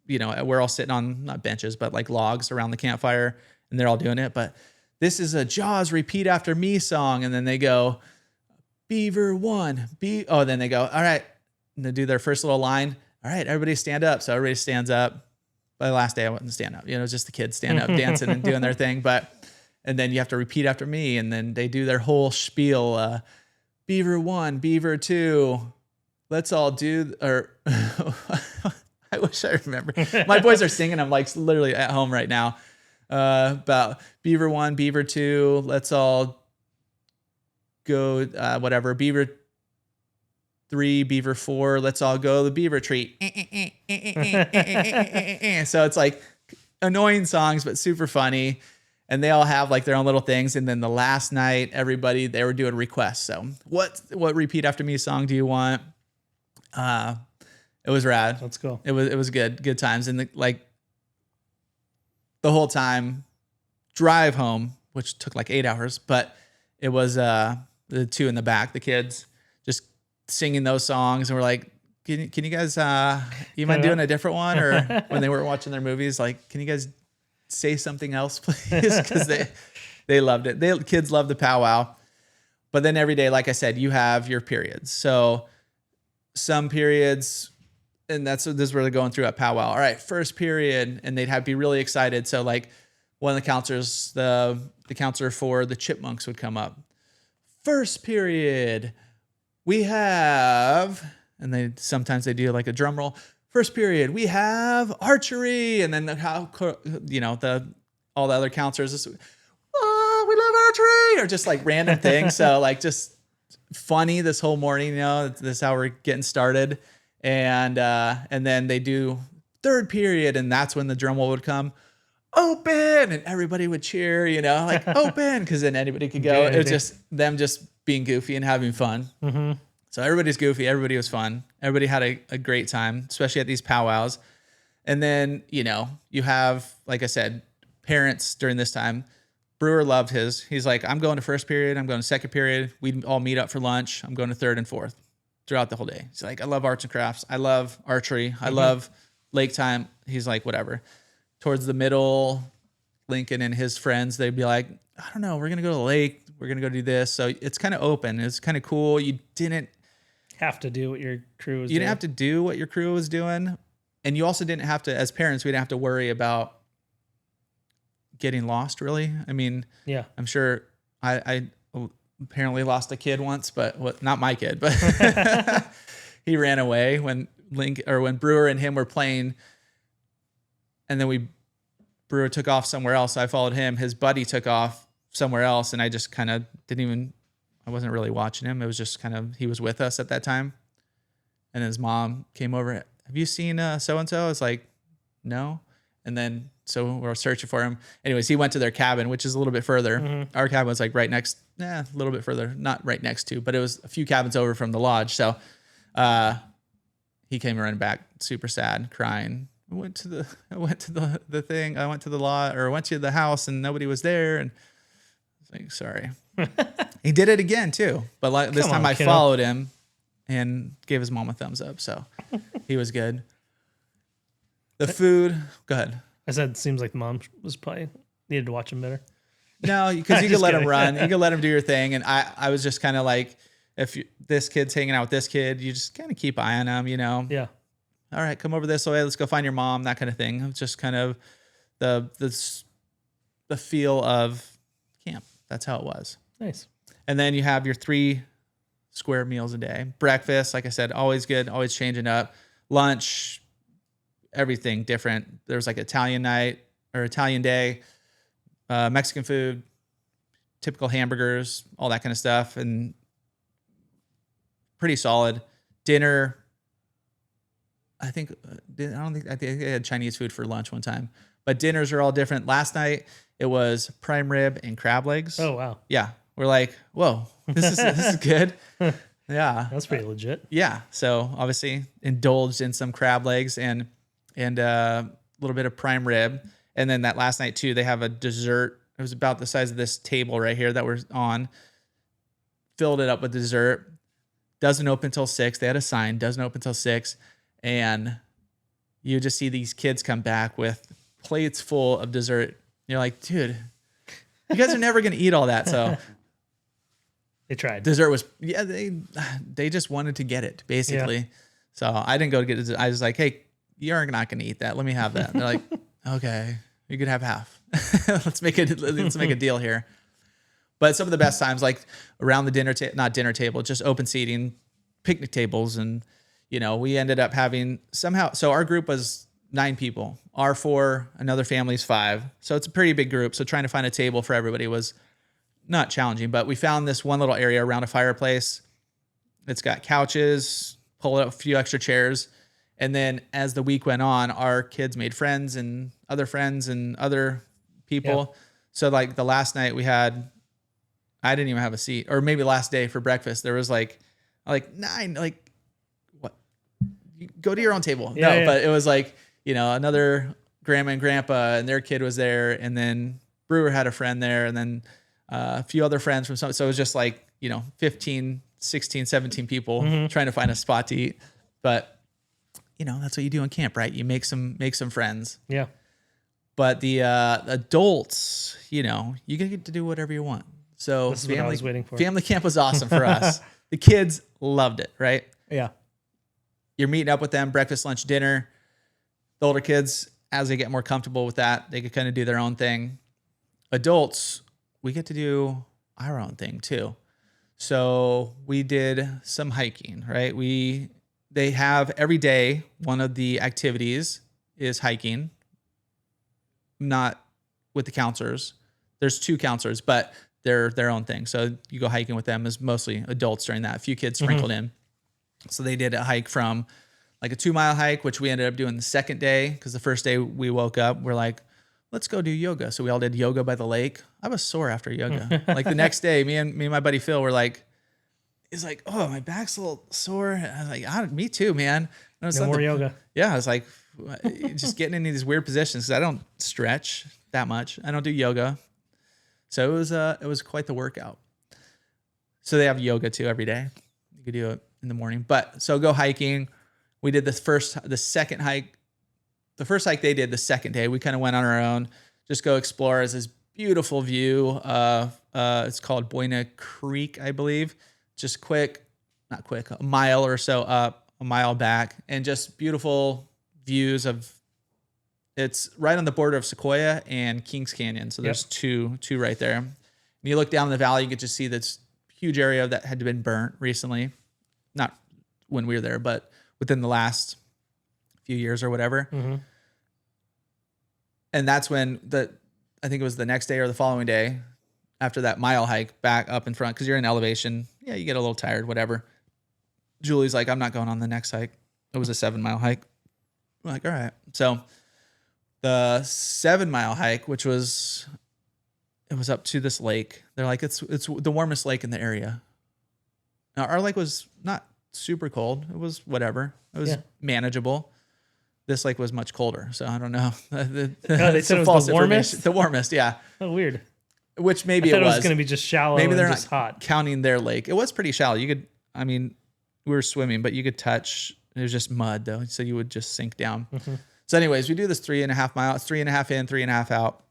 we're all sitting on not benches, but like logs around the campfire and they're all doing it. But this is a Jaws repeat after me song. And then they go, Beaver one, then they go, all right. And they do their first little line. All right, everybody stand up. So everybody stands up. By the last day, I wouldn't stand up. It was just the kids stand up, dancing and doing their thing. But and then you have to repeat after me, and then they do their whole spiel. Beaver 1, Beaver 2, let's all do, or I wish I remember. My boys are singing. I'm like literally at home right now about Beaver 1, Beaver 2, let's all go, whatever, Beaver 3, Beaver 4, let's all go to the beaver tree. So it's like annoying songs, but super funny. And they all have like their own little things. And then the last night, everybody, they were doing requests. So what repeat after me song do you want? It was rad. Let's go. It was good times. And the whole time drive home, which took like 8 hours, but it was the two in the back, the kids just singing those songs. And we're like, can you guys, you mind doing a different one? Or when they weren't watching their movies, like, can you guys say something else, please? Because they loved it. Kids love the powwow. But then every day, like I said, you have your periods. So some periods, and this is where they're going through at powwow. All right, first period, and they'd have to be really excited. So like one of the counselors, the counselor for the chipmunks would come up. First period, we have, and sometimes they do like a drum roll. First period, we have archery, and then all the other counselors just, oh, we love archery, or just like random things. So like just funny this whole morning, this is how we're getting started, and then they do third period, and that's when the drum roll would come, open, and everybody would cheer, like open, because then anybody could go. It was just them just being goofy and having fun. Mm-hmm. So everybody's goofy. Everybody was fun. Everybody had a great time, especially at these powwows. And then, you have, like I said, parents during this time. Brewer loved his. He's like, I'm going to first period. I'm going to second period. We all meet up for lunch. I'm going to third and fourth throughout the whole day. He's like, I love arts and crafts. I love archery. I love lake time. He's like, whatever. Towards the middle, Lincoln and his friends, they'd be like, I don't know. We're going to go to the lake. We're going to go do this. So it's kind of open. It's kind of cool. You didn't have to do what your crew was doing. You didn't have to do what your crew was doing. And you also didn't have to, as parents, we didn't have to worry about getting lost, really. I mean, yeah, I'm sure I apparently lost a kid once, but not my kid, but he ran away when Brewer and him were playing. And then Brewer took off somewhere else. I followed him. His buddy took off somewhere else. And I just kind of I wasn't really watching him. It was just kind of, he was with us at that time. And his mom came over. Have you seen so-and-so? I was like, no. And then, so we're searching for him. Anyways, he went to their cabin, which is a little bit further. Mm-hmm. Our cabin was like right next, a little bit further, not right next to, but it was a few cabins over from the lodge. So he came running back, super sad, crying. I went to the thing. I went to the lot, or went to the house, and nobody was there. And I was like, sorry. He did it again too, but this time I followed him and gave his mom a thumbs up. So he was good. The food, go ahead. I said, it seems like the mom was probably needed to watch him better. No, because you could let him run. You could let him do your thing. And I was just kind of like, this kid's hanging out with this kid, you just kind of keep eyeing him, Yeah. All right, come over this way. Let's go find your mom, that kind of thing. It's just kind of the feel of camp. That's how it was. Nice. And then you have your 3 square meals a day. Breakfast, like I said, always good, always changing up. Lunch, everything different. There's like Italian night or Italian day, Mexican food, typical hamburgers, all that kind of stuff, and pretty solid. Dinner, I think they had Chinese food for lunch one time, but dinners are all different. Last night it was prime rib and crab legs. Oh wow! Yeah, we're like, whoa, this is good. Yeah, that's pretty legit. Yeah, so obviously indulged in some crab legs and a little bit of prime rib, and then that last night too, they have a dessert. It was about the size of this table right here that we're on. Filled it up with dessert. Doesn't open till 6. They had a sign. Doesn't open till 6. And you just see these kids come back with plates full of dessert. You're like, dude, you guys are never going to eat all that. So they tried. Dessert was, they just wanted to get it, basically. Yeah. So I didn't go to get it. I was like, hey, you're not going to eat that. Let me have that. And they're like, okay. You could have half. Let's make a deal here. But some of the best times, like around the not dinner table, just open seating, picnic tables. And, we ended up having somehow, so our group was 9 people, our 4, another family's 5. So it's a pretty big group. So trying to find a table for everybody was not challenging, but we found this one little area around a fireplace. It's got couches, pull up a few extra chairs. And then as the week went on, our kids made friends and other people. Yeah. So like the last night I didn't even have a seat, or maybe last day for breakfast, there was like 9, like what? You go to your own table. Yeah, no, but it was like, another grandma and grandpa and their kid was there. And then Brewer had a friend there, and then a few other friends from some. So it was just like, 15, 16, 17 people trying to find a spot to eat. But that's what you do in camp, right? You make some friends. Yeah. But the adults, you get to do whatever you want. So this is what I was waiting for. Family camp was awesome for us. The kids loved it, right? Yeah. You're meeting up with them, breakfast, lunch, dinner. The older kids, as they get more comfortable with that, they could kind of do their own thing. Adults, we get to do our own thing too. So we did some hiking, right? They have every day, one of the activities is hiking, not with the counselors. There's 2 counselors, but they're their own thing. So you go hiking with them, is mostly adults during that, a few kids sprinkled in. So they did a hike from like a 2-mile hike, which we ended up doing the second day, because the first day we woke up, we're like, let's go do yoga. So we all did yoga by the lake. I was sore after yoga. Like the next day, me and my buddy Phil were like, he's like, oh, my back's a little sore. And I was like, me too, man. No more yoga. Yeah, I was like, just getting into these weird positions because I don't stretch that much. I don't do yoga. So it was quite the workout. So they have yoga too every day. You could do it in the morning. But so go hiking. We did the second hike. The first hike they did the second day. We kind of went on our own, just go explore. It's this beautiful view. It's called Buena Creek, I believe. Just not quick, a mile or so up, a mile back, and just beautiful views of. It's right on the border of Sequoia and Kings Canyon. So there's two right there. And you look down the valley, you get to see this huge area that had been burnt recently. Not when we were there, but within the last few years or whatever. Mm-hmm. And that's when I think it was the next day or the following day after that mile hike back up in front, because you're in elevation. Yeah, you get a little tired, whatever. Julie's like, I'm not going on the next hike. It was a 7-mile hike. I'm like, all right. So the 7-mile hike, it was up to this lake. They're like, it's the warmest lake in the area. Now, our lake was not super cold. It was whatever. It was manageable. This lake was much colder, so I don't know. They said it was the warmest? The warmest, yeah. Oh, weird. Which maybe I thought it was. It was going to be just shallow. Maybe they're just not hot. Counting their lake. It was pretty shallow. We were swimming, but you could touch. It was just mud though, so you would just sink down. Mm-hmm. So, anyways, we do this 3.5 miles, 3.5 in, 3.5 out,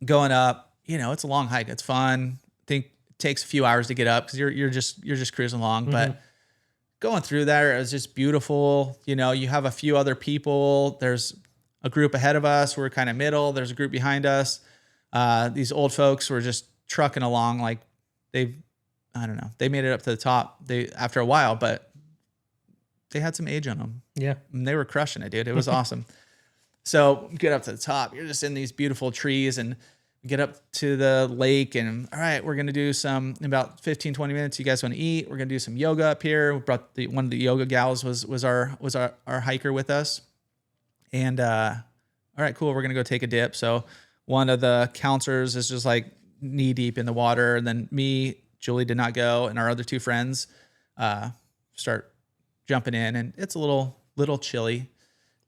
going up. It's a long hike. It's fun. I think it takes a few hours to get up because you're just cruising along, mm-hmm. but. Going through there, it was just beautiful. You have a few other people. There's a group ahead of us. We're kind of middle. There's a group behind us. These old folks were just trucking along. Like they made it up to the top after a while, but they had some age on them. Yeah. And they were crushing it, dude. It was awesome. So get up to the top. You're just in these beautiful trees and get up to the lake and all right, we're going to do some in about 15, 20 minutes. You guys want to eat? We're going to do some yoga up here. We brought one of the yoga gals was our hiker with us. And, all right, cool. We're going to go take a dip. So one of the counselors is just like knee deep in the water. And then me, Julie did not go. And our other 2 friends, start jumping in and it's a little chilly.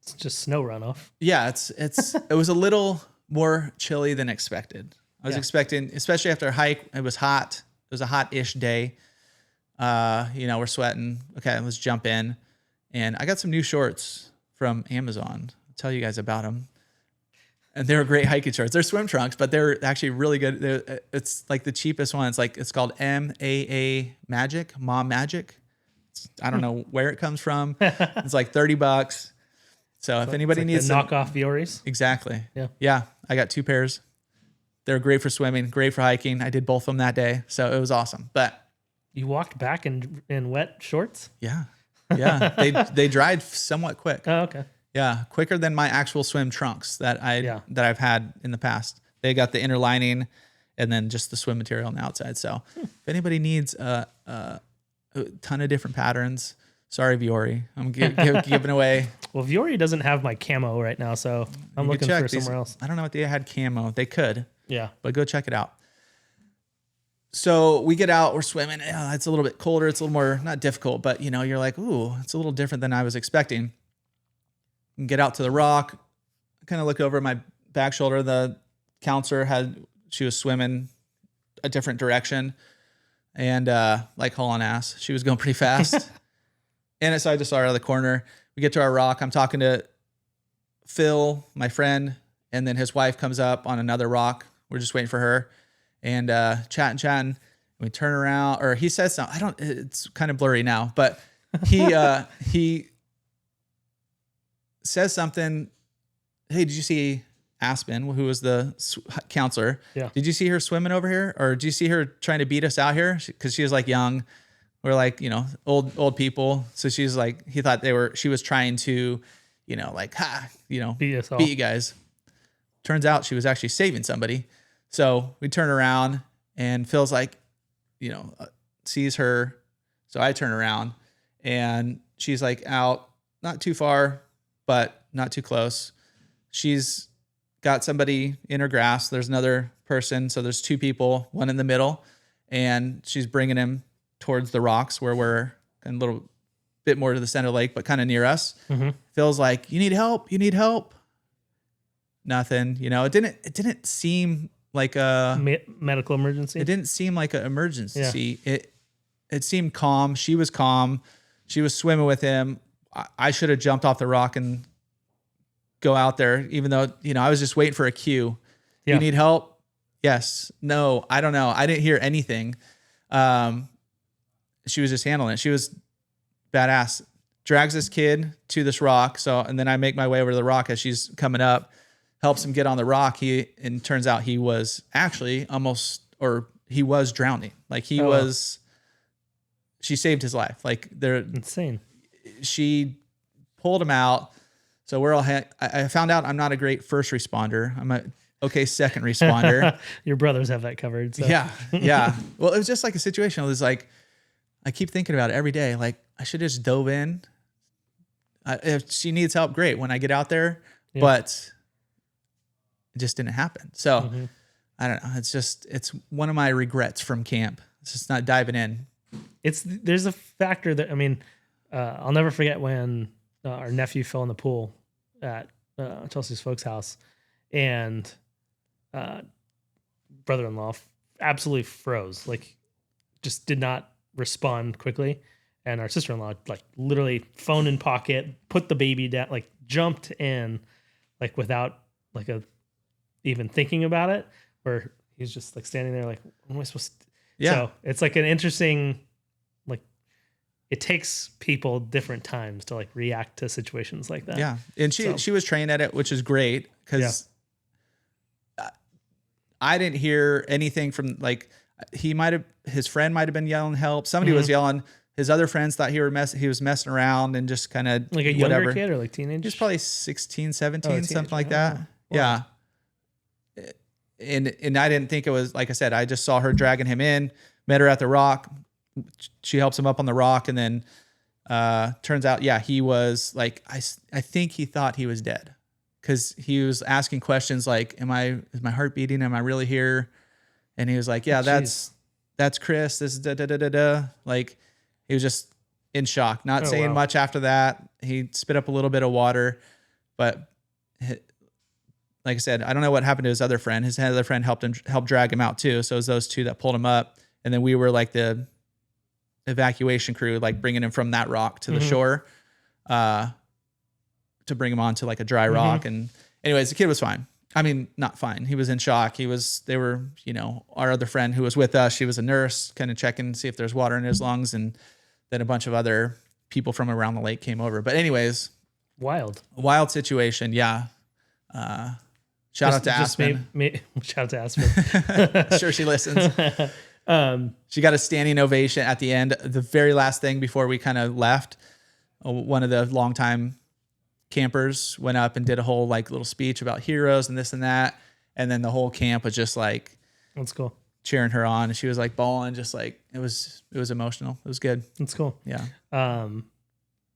It's just snow runoff. Yeah. It was a little more chilly than expected. I was expecting, especially after a hike, it was hot. It was a hot-ish day. We're sweating. Okay, let's jump in. And I got some new shorts from Amazon. I'll tell you guys about them. And they were great hiking shorts. They're swim trunks, but they're actually really good. It's like the cheapest one. It's called MAA Magic, Mom Magic. I don't know where it comes from. It's like $30. So if anybody needs the knockoff Vioris. Exactly. Yeah. Yeah. I got 2 pairs. They're great for swimming, great for hiking. I did both of them that day. So it was awesome. But You walked back in wet shorts? yeah. Yeah. they dried somewhat quick. Oh, okay. Yeah. Quicker than my actual swim trunks that I've had in the past. They got the inner lining and then just the swim material on the outside. So if anybody needs a ton of different patterns, sorry, Viore, I'm giving away. Well, Viore doesn't have my camo right now, so I'm looking for somewhere else. I don't know if they had camo. They could. Yeah. But go check it out. So we get out, we're swimming. Yeah, it's a little bit colder. It's a little more, not difficult, but you're like, ooh, it's a little different than I was expecting. And get out to the rock, kind of look over my back shoulder. The counselor she was swimming a different direction and like hauling ass. She was going pretty fast. And so I just saw her out of the corner. We get to our rock. I'm talking to Phil, my friend, and then his wife comes up on another rock. We're just waiting for her and chatting. We turn around, or he says something. It's kind of blurry now, but he says something. Hey, did you see Aspen, who was the counselor? Yeah. Did you see her swimming over here? Or did you see her trying to beat us out here? Because she was like young. We're like, old people. So she's like, he thought she was trying to, like, beat you guys. Turns out she was actually saving somebody. So we turn around and Phil's like, sees her. So I turn around and she's like out, not too far, but not too close. She's got somebody in her grasp. There's another person. So there's 2 people, one in the middle, and she's bringing him towards the rocks where we're a little bit more to the center of the lake, but kind of near us. Mm-hmm. Phil's like, you need help. Nothing, it didn't seem like a medical emergency. It didn't seem like an emergency. Yeah. It seemed calm. She was calm. She was swimming with him. I should have jumped off the rock and go out there, even though, I was just waiting for a cue. Yeah. You need help? Yes. No, I don't know. I didn't hear anything. She was just handling it. She was badass. Drags this kid to this rock. And then I make my way over to the rock as she's coming up, helps him get on the rock. And turns out he was actually he was drowning. Like she saved his life. Like they're insane. She pulled him out. So we're all, I found out I'm not a great first responder. I'm a okay second responder. Your brothers have that covered. So. Yeah. Yeah. Well, it was just like a situation. It was like, I keep thinking about it every day. Like I should have just dove in. If she needs help, great when I get out there, but it just didn't happen. So I don't know. It's one of my regrets from camp. It's just not diving in. There's a factor that, I'll never forget when our nephew fell in the pool at Chelsea's folks' house, and brother-in-law absolutely froze, like just did not respond quickly. And our sister-in-law, like literally phone in pocket, put the baby down, like jumped in, like without like even thinking about it, where he's just like standing there like, what am I supposed to? Yeah. So it's like an interesting, like it takes people different times to like react to situations like that. Yeah. And she was trained at it, which is great because I didn't hear anything from like, his friend might've been yelling help. Somebody was yelling. His other friends thought he was messing around and just kind of like a younger kid or like teenage. Just probably 16, 17, something like that. Wow. Yeah. And I didn't think it was, like I said, I just saw her dragging him in, met her at the rock. She helps him up on the rock. And then turns out, he was like, I think he thought he was dead because he was asking questions like, is my heart beating? Am I really here? And he was like, yeah, that's Chris. This is da da da da da. Like he was just in shock, not saying much after that. He spit up a little bit of water, but like I said, I don't know what happened to his other friend. His other friend helped drag him out too. So it was those 2 that pulled him up. And then we were like the evacuation crew, like bringing him from that rock to the shore, to bring him onto like a dry rock. And anyways, the kid was fine. I mean, not fine. He was in shock. They were, our other friend who was with us, she was a nurse kind of checking to see if there's water in his lungs. And then a bunch of other people from around the lake came over. But anyways, Wild situation. Yeah. Shout out to Aspen. Shout out to Aspen. Sure, she listens. She got a standing ovation at the end. The very last thing before we kind of left, one of the longtime campers went up and did a whole like little speech about heroes and this and that. And then the whole camp was just like, that's cool, cheering her on. And she was like bawling, just like, it was emotional. It was good. That's cool. Yeah.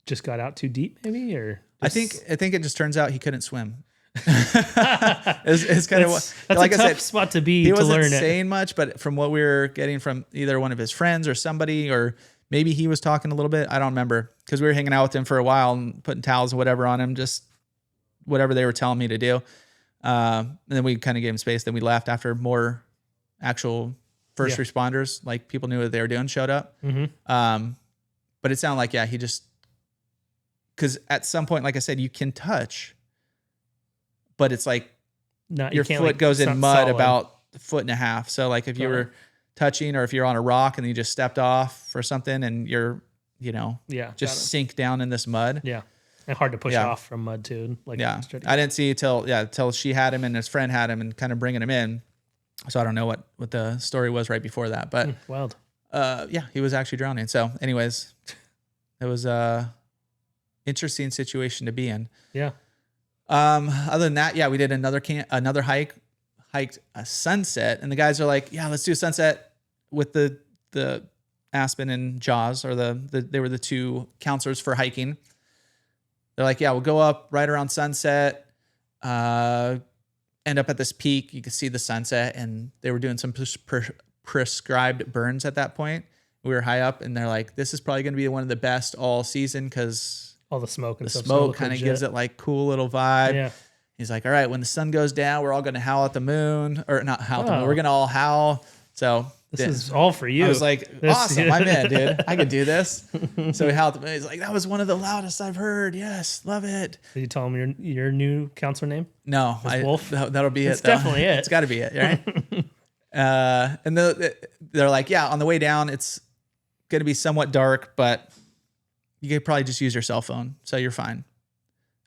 Just got out too deep maybe, or I think it just turns out he couldn't swim. it's kind of what, that's like a I tough said, spot to be he to wasn't learn saying much, but from what we were getting from either one of his friends or somebody, or maybe he was talking a little bit. I don't remember, because we were hanging out with him for a while and putting towels and whatever on him, just whatever they were telling me to do. And then we kind of gave him space. Then we left after more actual first responders, like people knew what they were doing, showed up. Mm-hmm. But it sounded like, he just, because at some point, like I said, you can touch, but it's like your foot goes in mud solid. About a foot and a half. So like if you were touching, or if you're on a rock and you just stepped off or something and you're, just sink down in this mud. Yeah. And hard to push off from mud too. Like I didn't see till she had him and his friend had him and kind of bringing him in. So I don't know what the story was right before that, but wild. He was actually drowning. So anyways, it was a interesting situation to be in. Yeah. Other than that, we did another hiked a sunset, and the guys are like, let's do a sunset with the Aspen and Jaws, or they were the two counselors for hiking. They're like, we'll go up right around sunset, end up at this peak. You can see the sunset, and they were doing some prescribed burns at that point. We were high up, and they're like, this is probably going to be one of the best all season, because all the smoke and stuff. The smoke kind of gives it like cool little vibe. Yeah. He's like, all right, when the sun goes down, we're all going to howl at the moon, or not howl at the moon. We're going to all howl. So this is all for you. I was like, awesome. I'm in, dude. I could do this. So we howled at the moon. He's like, that was one of the loudest I've heard. Yes. Love it. Did you tell him your new counselor name? No. Wolf? That'll be It's it. Though. Definitely it. It's got to be it. Right. And they're like, on the way down, it's going to be somewhat dark, but you could probably just use your cell phone. So you're fine.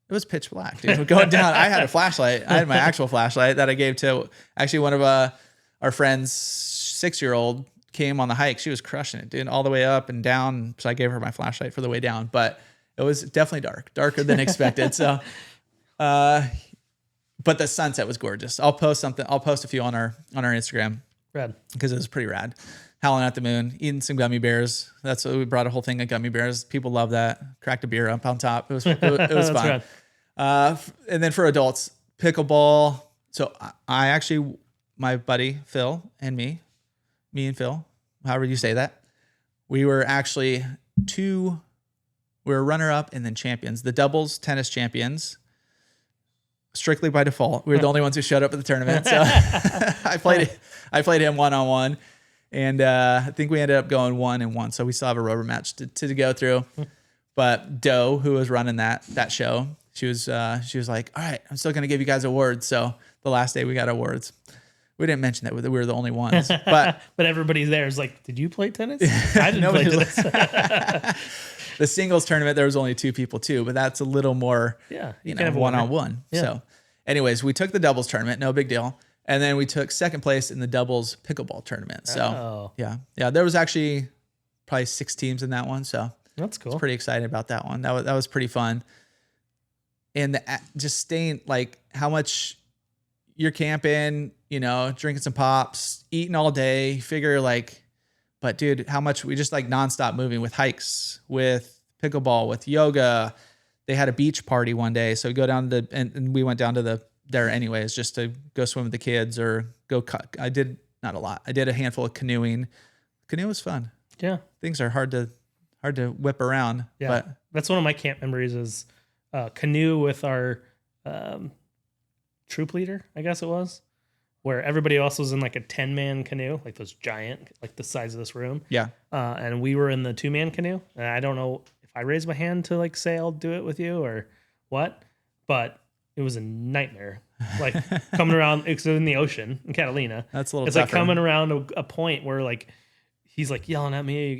It was pitch black, dude. Going down, I had a flashlight. I had my actual flashlight that I gave to actually one of our friends' 6-year-old came on the hike. She was crushing it, dude, all the way up and down. So I gave her my flashlight for the way down, but it was definitely darker than expected. So, but the sunset was gorgeous. I'll post a few on our Instagram. Rad. Because it was pretty rad. Howling at the moon, eating some gummy bears. That's what we brought, a whole thing of gummy bears. People love that. Cracked a beer up on top. It was fun. And then for adults, pickleball. So I actually, my buddy Phil and me and Phil, however you say that, we were actually we were runner up and then champions. The doubles tennis champions, strictly by default. We were the only ones who showed up at the tournament. So I played him 1-on-1. And I think we ended up going 1-1. So we still have a rubber match to go through. But Doe, who was running that show, she was like, all right, I'm still going to give you guys awards. So the last day we got awards. We didn't mention that we were the only ones. But everybody there is like, did you play tennis? I didn't play tennis. The singles tournament, there was only 2 people too. But that's a little more, one-on-one. Yeah. So anyways, we took the doubles tournament. No big deal. And then we took second place in the doubles pickleball tournament. So yeah, there was actually probably 6 teams in that one. So that's cool. I was pretty excited about that one. That was pretty fun. And just staying, like, how much you're camping, drinking some pops, eating all day, figure like, but dude, how much we just like nonstop moving with hikes, with pickleball, with yoga. They had a beach party one day. So we go down to, and we went down to there anyways, just to go swim with the kids or go cut. I did not a lot. I did a handful of canoeing. Canoe was fun. Yeah. Things are hard to whip around. Yeah. But that's one of my camp memories is canoe with our troop leader, I guess it was, where everybody else was in like a 10-man canoe, like those giant, like the size of this room. Yeah. And we were in the 2-man canoe. And I don't know if I raised my hand to like say I'll do it with you or what, but it was a nightmare. Like coming around, it's in the ocean in Catalina. That's a little It's tougher. like coming around a point where like he's like yelling at me,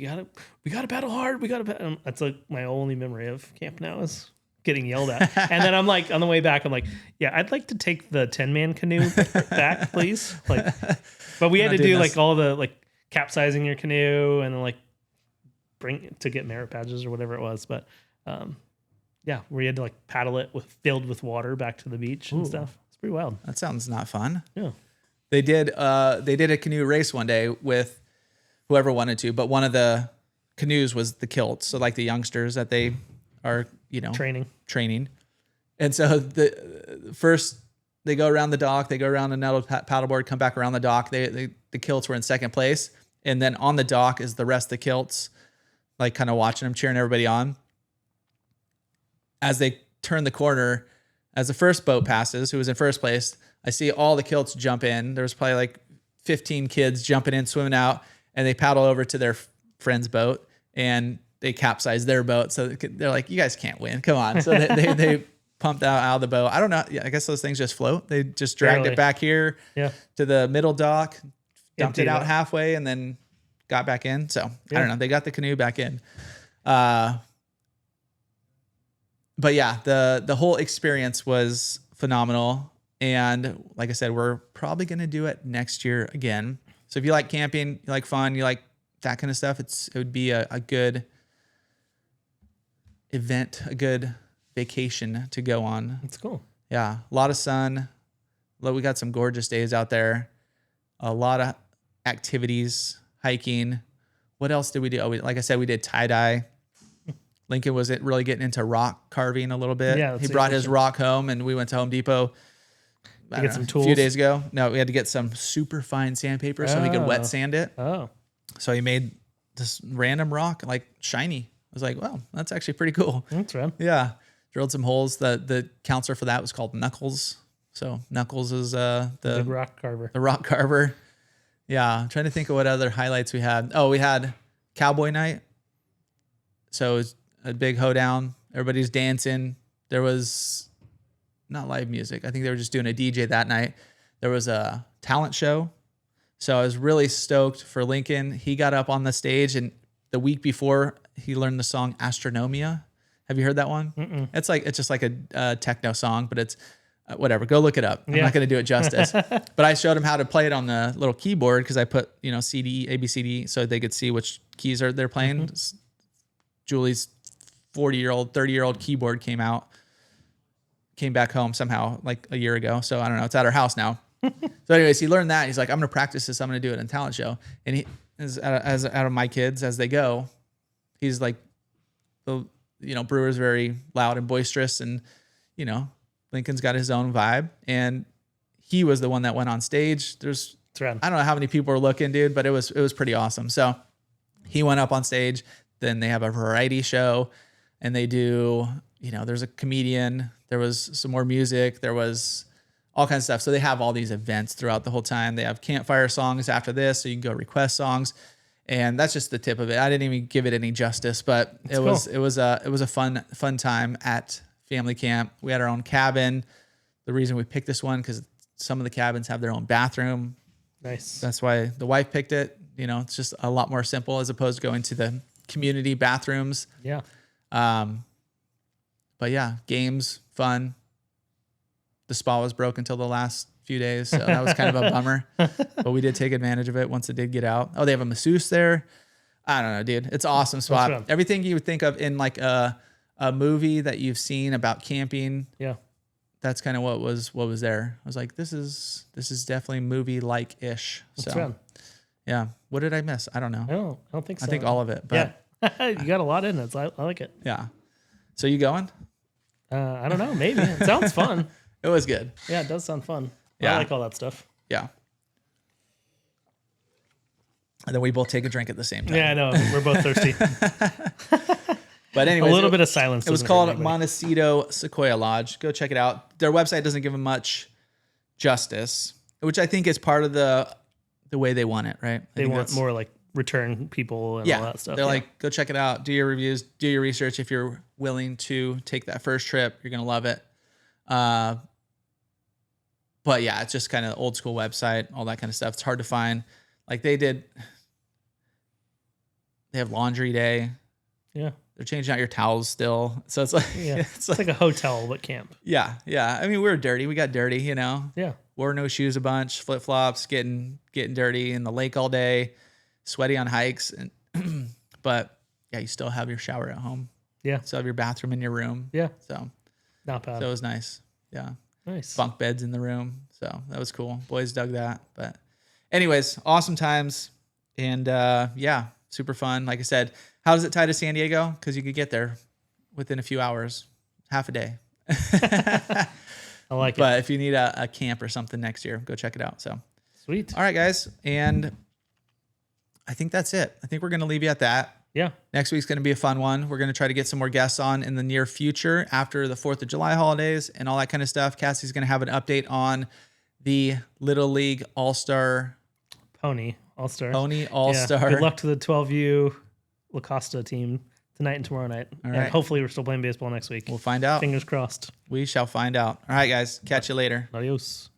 we gotta paddle hard. We gotta paddle. That's like my only memory of camp now is getting yelled at. And then I'm like, on the way back, I'm like, yeah, I'd like to take the 10-man canoe back, please. Like, but we had to do like all the like capsizing your canoe and then like bring to get merit badges or whatever it was. But yeah, we had to like paddle it filled with water back to the beach and stuff. It's pretty wild. That sounds not fun. Yeah. They did a canoe race one day with whoever wanted to, but one of the canoes was the kilts. So like the youngsters that they are, training. And so the first they go around the dock, they go around another paddleboard, come back around the dock. The kilts were in second place. And then on the dock is the rest of the kilts, like kind of watching them, cheering everybody on. As they turn the corner, as the first boat passes, who was in first place, I see all the kilts jump in. There was probably like 15 kids jumping in, swimming out, and they paddle over to their friend's boat and they capsize their boat. So they're like, you guys can't win. Come on. So they pumped out of the boat. I don't know. Yeah, I guess those things just float. They just dragged it back here to the middle dock, dumped it out halfway, and then got back in. So I don't know. They got the canoe back in. But yeah, the whole experience was phenomenal. And like I said, we're probably going to do it next year again. So if you like camping, you like fun, you like that kind of stuff, it would be a good event, a good vacation to go on. It's cool. Yeah. A lot of sun. We got some gorgeous days out there. A lot of activities, hiking. What else did we do? Like I said, we did tie-dye. Lincoln was really getting into rock carving a little bit. Yeah, he brought his rock home and we went to Home Depot some tools. A few days ago. No, we had to get some super fine sandpaper so he could wet sand it. Oh. So he made this random rock like shiny. I was like, well, that's actually pretty cool. That's right. Yeah. Drilled some holes. The counselor for that was called Knuckles. So Knuckles is the rock carver. The rock carver. Yeah. I'm trying to think of what other highlights we had. Oh, we had Cowboy Night. So it was a big hoedown. Everybody's dancing. There was not live music. I think they were just doing a DJ that night. There was a talent show. So I was really stoked for Lincoln. He got up on the stage, and the week before he learned the song Astronomia. Have you heard that one? Mm-mm. It's just like a techno song, but it's whatever. Go look it up. I'm not going to do it justice. But I showed him how to play it on the little keyboard because I put, CD, A, B, C, D, so they could see which keys they're playing. Mm-hmm. Julie's 40-year-old, 30-year-old keyboard came back home somehow like a year ago. So I don't know. It's at our house now. So anyways, he learned that. He's like, I'm going to practice this. I'm going to do it in a talent show. And he is as out of my kids as they go, he's like, Brewer's very loud and boisterous, and, Lincoln's got his own vibe. And he was the one that went on stage. I don't know how many people were looking, dude, but it was pretty awesome. So he went up on stage. Then they have a variety show, and they do, there's a comedian. There was some more music. There was all kinds of stuff. So they have all these events throughout the whole time. They have campfire songs after this, so you can go request songs. And that's just the tip of it. I didn't even give it any justice, but it was a fun time at family camp. We had our own cabin. The reason we picked this one, because some of the cabins have their own bathroom. Nice. That's why the wife picked it. It's just a lot more simple as opposed to going to the community bathrooms. Yeah. But yeah, games, fun. The spa was broke until the last few days, so that was kind of a bummer. But we did take advantage of it once it did get out. Oh, they have a masseuse there. I don't know, dude. It's an awesome spot. Everything you would think of in like a movie that you've seen about camping. Yeah. That's kind of what was there. I was like, this is definitely movie like ish. So yeah. What did I miss? I don't know. I don't think so. I think all of it. But yeah. You got a lot in it. So I like it. Yeah. So you going? I don't know. Maybe. It sounds fun. It was good. Yeah, it does sound fun. Yeah. I like all that stuff. Yeah. And then we both take a drink at the same time. Yeah, I know. We're both thirsty. But anyways, a little bit of silence. It was called Montecito Sequoia Lodge. Go check it out. Their website doesn't give them much justice, which I think is part of the way they want it, right? They want more like return people and all that stuff. They're like, go check it out. Do your reviews. Do your research. If you're willing to take that first trip, you're going to love it. But yeah, it's just kind of old school website, all that kind of stuff. It's hard to find. Like they have laundry day. Yeah. They're changing out your towels still. So it's like, Yeah. It's like a hotel, but camp. yeah. I mean, we were dirty. We got dirty, Yeah. Wore no shoes a bunch, flip flops, getting dirty in the lake all day, sweaty on hikes. And but yeah, you still have your shower at home. Yeah. Still have your bathroom in your room. Yeah. So Not bad. it was nice. Yeah. Nice. Bunk beds in the room. So that was cool. Boys dug that. But anyways, awesome times. And yeah, super fun. Like I said, how does it tie to San Diego? Because you could get there within a few hours, half a day. I like it. But if you need a camp or something next year, go check it out. So Sweet. all right, guys. And I think that's it. I think we're going to leave you at that. Yeah. Next week's going to be a fun one. We're going to try to get some more guests on in the near future after the 4th of July holidays and all that kind of stuff. Cassie's going to have an update on the Little League All-Star Pony All-Star. All-Star. Good luck to the 12U La Costa team tonight and tomorrow night. All And right. hopefully we're still playing baseball next week. We'll find out. Fingers crossed. We shall find out. All right, guys. Catch you later. Adios.